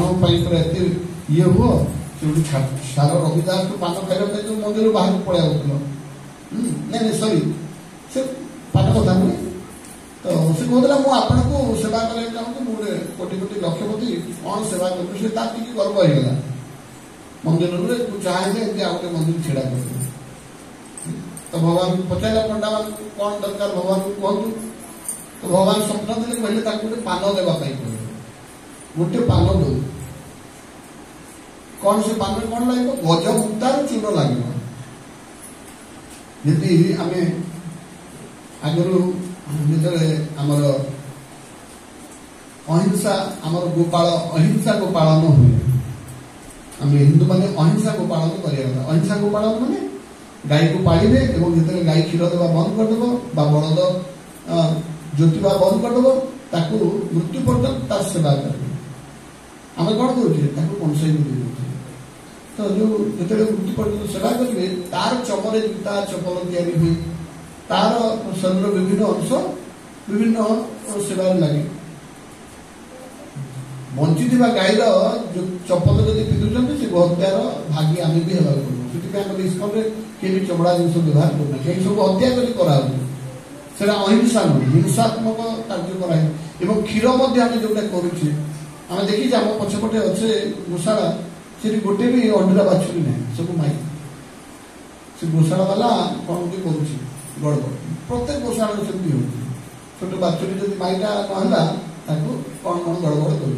एत ये हुआ सार रविदास को पान खाଇବା जो मंदिर बाहर पड़े नहीं सॉरी से पान कथा नुहे तो से कहला मुझे सेवा करने चाहूँ मुझे कोटि कोटि लक्षपति कौन सेवा करूँ से गर्व होगा मंदिर में चाहे आगे मंदिर छिड़ा कर तो भगवान पचारा पंडा मान कौन दरकार भगवान को कहतु तो भगवान स्वप्न देते कहले गोटे पान देवाई गोटे पान दो कौन से पान में कौन लगे गज मुक्तार चून लगे जमी आम आगु जो आमर अहिंसा आमर गोपाल अहिंसा को पालन हुए आम हिंदू मैंने अहिंसा को पालन करा अहिंसा को पालन माने गाई को पालिबे एवं जिते गाई क्षीर देवा बंद करदेव बलद जोतिबा बंद करदेव ताकू मृत्यु पर्यंत तार सेवा करेंगे आम कौन करें कंसई तो जो जिते मृत्यु पर्यंत सेवा करेंगे तार चमरे जूता चपल तैयारी हुए तार शरीर विभिन्न अंश विभिन्न सेवा लगे बंची गाईर जो चपल जब पिंधुंट से हत्यार भागी आम भी हवा पड़ो इस्कन में किए भी चमड़ा जिन व्यवहार करना कहीं सब हत्या कर अहिंसा नुहे हिंसात्मक कार्य कराए क्षीर आम जोटा करुचे आम देखी आम पछपटे अच्छे गोशाला से गोटे भी अंडा बाछुरी ना सब माई से गोशाला वाला कौन भी कर गड़बड़ प्रत्येक गोशाला सेमती हो छोट बाछुरी जब माईटा ना कौन कौन गड़बड़ कर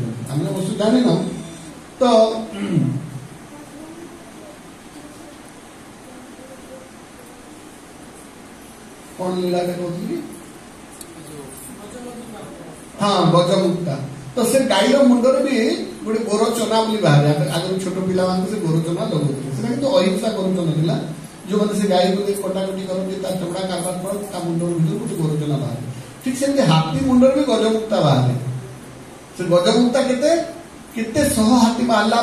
अवश्य जानी न तो कौन लीला कहती हाँ गजमुक्ता तो से गाईर मुंडर भी गोटे गोरचना बाहर आगे छोट पिला से गोरचना लगुले कि अहिंसा गोरचना जो मैंने से गाई को कटाकटी करते चमड़ा कारबार कर मुंडर भर गोटे गोरचना बाहर ठीक से हाथी मुंडर भी गजमुक्ता बाहर से गजमुक्ता केते शह हाथी बाहरला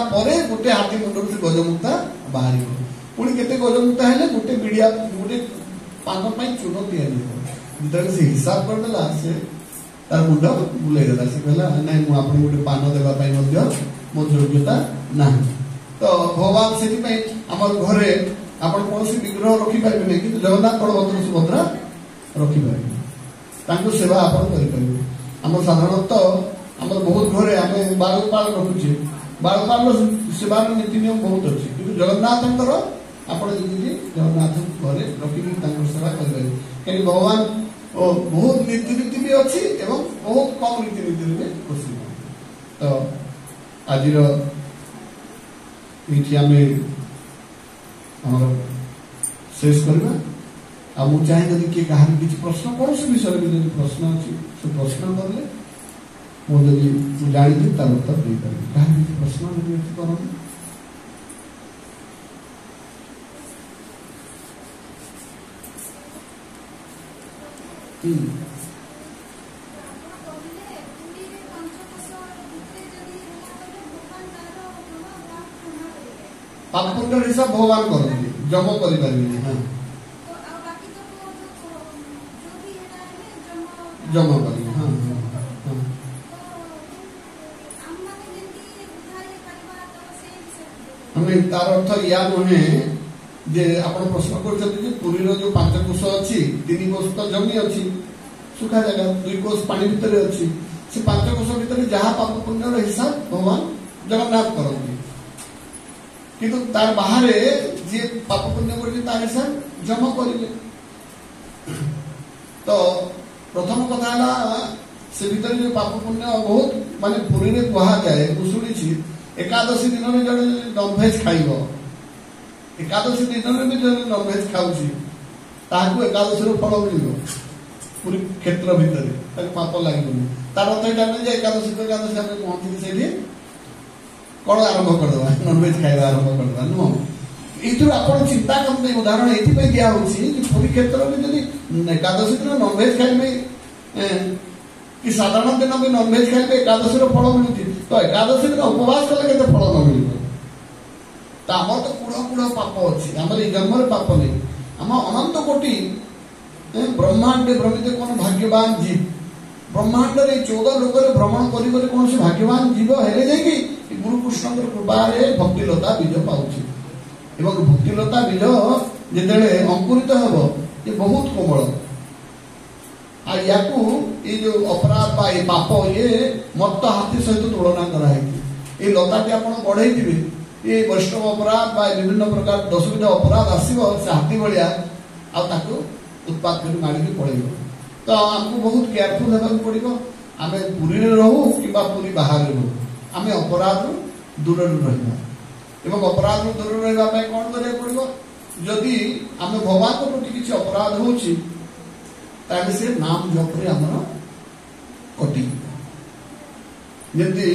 गोटे हाथी मुंडर से गजमुक्ता बाहर पुणी केते गजमुक्ता है गोटे बिड़िया गोटे पान चून तैयारी से हिसाब करदेला से तार मुंड बुलेदेला से कहला नहीं मुझे गोटे पान देवाई मो योग्यता ना तो भगवान से आम घरे आप कौन विग्रह रखिपारे नहीं कि जगन्नाथ बलभद्र सुभद्रा रखिपारे सेवा आप आम साधारणतः आम बहुत घरे आम बालगोपाल रखुचे बालगोपाल सेवार नीति नियम बहुत अच्छे कि जगन्नाथ आप जगन्नाथ घरे रखिक सेवा करें कहीं भगवान बहुत रीतिनीति भी अच्छी एवं बहुत कम रीतिनीति भी प्रसिद्ध तो आज शेष करवा आ मुझे चाहे जब किए कहार किसी प्रश्न कौन से विषय में जब प्रश्न अच्छी से प्रश्न करें मुझे जानी तार उत्तर दे पारे कहार किसी प्रश्न जब कर पाप पुण्य हिसाब भगवान करते जम कर जम कर तार अर्थ या नुहे जे आप प्रश्न कर पुरी जो 5 कोश अच्छी 3 कोश तो जमी अच्छी सुखा जगह 2 कोश पानी भितर अच्छी से 5 कोश भितर जहाँ पाप पुण्य हिसाब भगवान जगन्नाथ करते किंतु तार बाहर जी पाप पुण्य कर हिसाब जम करेंगे तो प्रथम कथा से भीतर जो पाप पुण्य बहुत माने पुरी में कहा जाए शुणी एकादशी दिन में जड़े नॉनभेज खाइब एकादशी दिन में भी जो नॉनभेज खाऊ एकादशी फल मिल पूरी क्षेत्र भितर पाप लगे तार अर्थ यहाँ एकादशी तो एकादशी आम पहुंची से कौन आरंभ करदे नॉनभेज खाଇବା आरंभ करदे नुह ये आप चिंता करते उदाहरण ये दिया पूरी क्षेत्र में जब एकादशी दिन नॉनभेज खाइबे कि साधारण दिन भी नॉनभेज खाइबे एकादशी फल मिलुची तो एकादशी दिन उपवास कले के फल न मिल तो आम तो कूड़ कूड़ पाप अच्छी आम जन्म पाप नहीं आम अनंत कोटि ब्रह्मांड भ्रमित कौन भाग्यवान जीव ब्रह्मांड 14 लोक भ्रमण करी कौन से भाग्यवान जीव हेले जाकि गुरु कृष्ण कृपा भक्तिलता बीज पाउछि एवं भक्तिलता बीज जेतेले अंकुरित हेबो ये बहुत कोमल आ याकू ये जो अपराध बा ये पाप ये मत्त हाथी सहित तुलना कराई ये लताटी आपण बढ़ाई दिबे ये वैष्णव अपराध बा विभिन्न प्रकार दशविध अपराध आसीबो से हाथी भलिया आ ताकू उत्पाद कर मारी के पड़ेगा तो हमको बहुत केयरफुल होगा पड़ो आम पुरी रहू कि पुरी बाहर रहू आम अपराध दूर रहा एवं अपराध दूर रहा कौन करा पड़ो जदि आम भगवान प्रति किसी अपराध होची से नाम जपरे आमर कटि जमी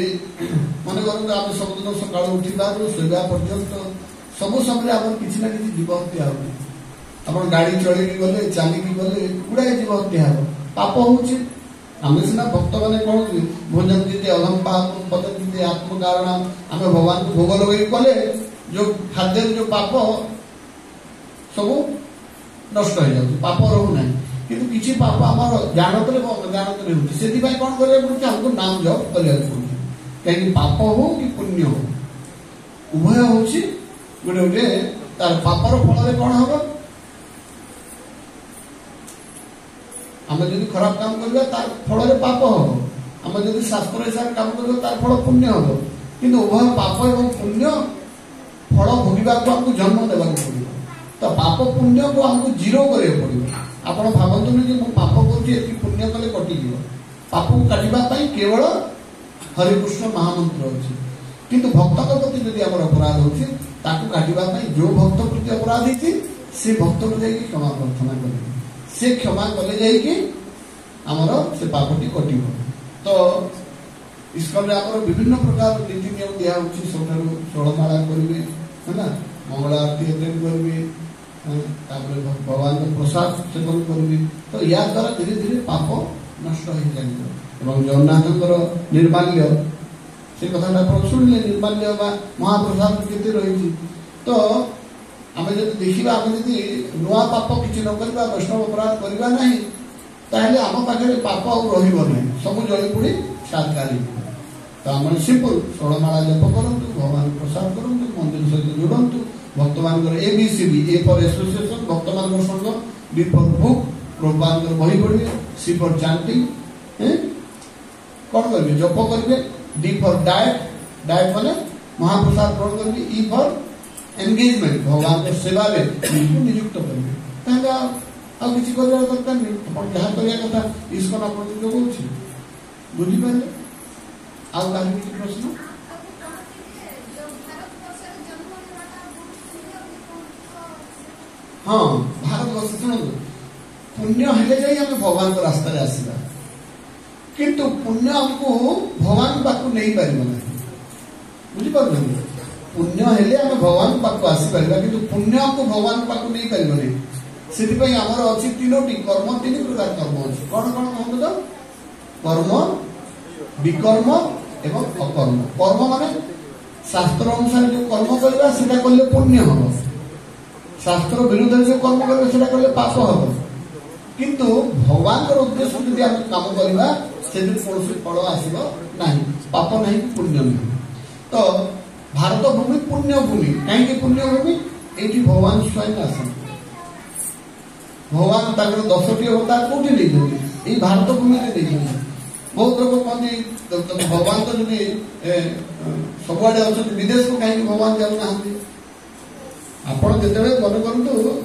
मन कर आम सबुदिन सका उठा शोवा पर्यंत सब समय आम किसी ना कि जीव हत्या हो आप गाड़ी चलिकी गले चलिकी गले गुड़ाए जीव हत्या हो पाप होची आम सीना भक्त मैंने कौन भोजन दीते अहम पाप पदते आत्म कारण आम भगवान को भोग लगे कले जो खाद्य जो पाप सब नष्ट हो जाए पाप रोना किंतु किसी पाप आम जानते अजाणत होती से कौन करा पड़े हमको नाम जप करा पड़े कहीं पाप हो कि पुण्य हो उभय हूँ गोटे गोटे तार पापर फल कौन हम आम जब खराब काम करवा तार फल पाप हम आम जब शास्त्र हिसाब काम करवा तार फल पुण्य हम कि उभय पाप एवं पुण्य फल भोगवा को आमको जन्म देवा पड़ो तो पाप पुण्य को आमको जीरो करा पड़ो आप भावतुनि कि पाप करुँचे पुण्य कले कटिज पाप को काटापी केवल हरिकृष्ण महामंत्र अच्छे किंतु भक्त प्रति जब आम अपराध होती काटापी जो भक्त प्रति अपराध होती से भक्त को जाकि क्षमा प्रार्थना करेंगे से क्षमा कले जाकि आमर से पापटी कट तो इस्कन आमर विभिन्न प्रकार नीति नियम दिया सब षोलमाला करेंगे है ना मंगला आरती अटेंड करेंगे भगवान प्रसाद सेवन करेंगे तो या द्वारा धीरे धीरे पाप नष्ट हो जाए जगन्नाथ निर्माल्य से कथा शुणिले निर्माल्य महाप्रसाद केते रही तो आम जब देखा आम जब नुआ पाप किसी न करवा वैष्णव अपराध करवा ना ताहले आम पाखे पाप आना सब जली पोड़ी सातकारी तो आम सिंपल षोलमाला जप करूँ भगवान प्रसाद करूँ मंदिर सहित जोड़ू भक्त मान ABCD A फॉर एसोसिएशन भक्त मान संघ B फॉर बुक प्रभुपाद बही पढ़े C फॉर चांटिंग कौन करेंगे जप करेंगे D फॉर डाएट डाएट माने महाप्रसाद ग्रहण करेंगे E फॉर एंगेजमेंट भगवान के सेवा में नियुक्त करेंगे आ किसी कर दरकार नहीं आप जहाँ करने कथा इसको आप बुझीपारे आउ कहीं प्रश्न हाँ भारत वर्ष शुणु पुण्य हेले जाई आम भगवान रास्ता आसवा किंतु पुण्य हमको भगवान पाक नहीं पार ना बुझीपार पुण्य हेले आम भगवान पाक आसीपर किंतु पुण्य हमको भगवान पाक नहीं पार से आमर अच्छी तीनोटी कर्म 3 प्रकार कर्म अच्छे कौन कौन कहते तो कर्म विकर्म एवं अकर्म कर्म माने शास्त्र अनुसार जो कर्म करवा सेटा कले पुण्य हम शास्त्र विरुद्ध जो कर्म करेंगे सेटा कले पाप हम किंतु भगवान उद्देश्य यदि आम काम करवा से कौन फल आसब ना पाप ना पुण्य नहीं तो भारत भूमि पुण्य भूमि कहीं पुण्य भूमि ये भगवान स्वयं आस भगवान तर 10टी अवतार कौटी नहीं भारत भूमि नहीं बहुत लोग कहते भगवान तो जब सबुआड़े अच्छा विदेश को कहीं भगवान जाऊना आपण जिते मन करूँ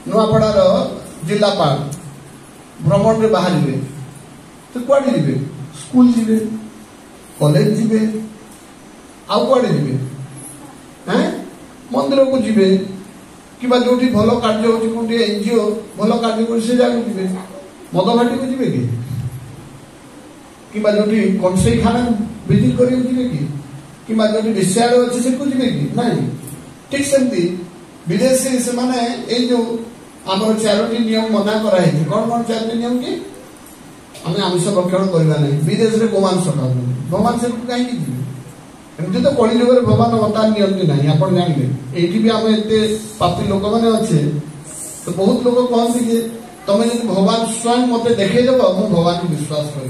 नुआपड़ार जिलापाल भ्रमण में बाहर तो कड़े जी स्कूल जी कॉलेज जी आउ कड़े जी मंदिर को जी कि जो भल कार्य हो एनजीओ भल कार्य कर से जगह जी मद भाटी को जी कि जो कंसई खाना विजिट कर कि जो विषयालय अच्छे से जी कि ना ठीक सेमती विदेशी से माने जो आम 4टी नियम मना कराई कौन कौन 4टी नियम कि आम आमिष भक्षण करवा ना विदेश में गोमांस खाऊ गोमांस कहीं जी एमती तो कली जुग भगवान अवतार नियंती ना आप जानते ये भी आम एत पापी लोक मैंने अच्छे तो बहुत लोग कहते कि तुम जब भगवान स्वयं मत देखईदेव मुझे भगवान को विश्वास कर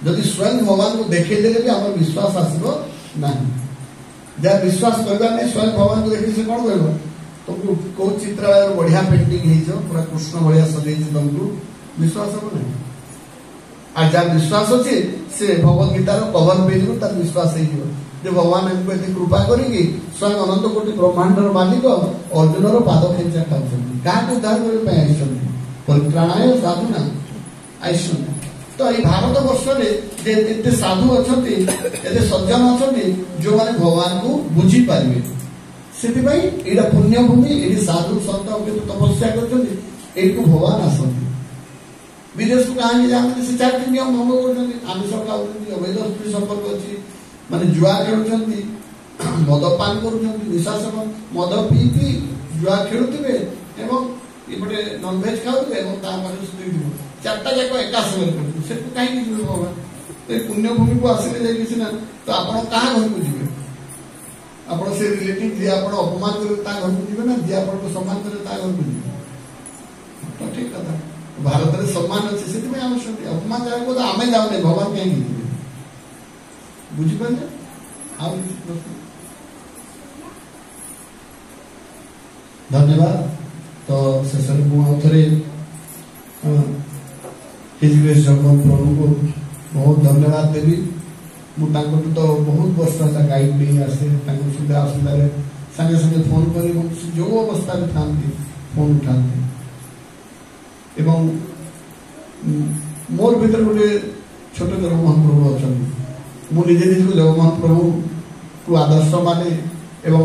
जदि स्वयं भगवान को देखईदे भी आम विश्वास आसब ना जहाँ विश्वास करवा नहीं स्वयं भगवान को देखिए से कौन कह तुमको कौ चित्रालय बढ़िया पेंटिंग पूरा कृष्ण भाया सजे तुमको विश्वास हम ना आ जहाँ विश्वास अच्छे से भगवत गीतार कवर पेज रू तार विश्वास हो भगवान हमको ये कृपा करी स्वयं अनंत कोटि ब्रह्मांडर मालिक अर्जुन पाद खेचा खाऊँ क्या उद्धार करने परित्राणाय साधुना आईसन तो ये भारत वर्ष में साधु अच्छा सज्जन अच्छा जो मैंने भगवान को बुझी पारे से पुण्यभूमि ये साधु सत तपस्या कर भगवान आसती विदेश को कहीं जाते से चार नियम भंग कर आमिष खाऊँ अवैध स्त्री संपर्क अच्छी माने जुआ खेलुं मदपान कर निशा सेवन मद पी पी जुआ खेलुवे एपटे नॉनभेज खाऊे स्त्री चार्टा जाक एका समय से कहीं भगवान तो पुण्यभूमि को आसिले जाना तो आप क्या घर को जी आप से रिलेटिव जी आप अपमान करेंगे घर को जी ना जी आप सम्मान करे घर को जी तो ठीक कथा भारत में सम्मान अच्छे से अपमान जाए तो आम जाऊे भगवान कहीं बुझीपारे धन्यवाद तो शेष मुझे जगन्नाथ प्रभु को बहुत धन्यवाद देवी मुझे तो बहुत वर्ष है गाइड नहीं आसे सुविधा असुविधा सागे सागे फोन कर जो अवस्था में था फोन उठाते एवं मोर भीतर गोटे छोट जगन्नाथ प्रभु अच्छा मुझे निजे निज को जगन्नाथ प्रभु को आदर्श माने एवं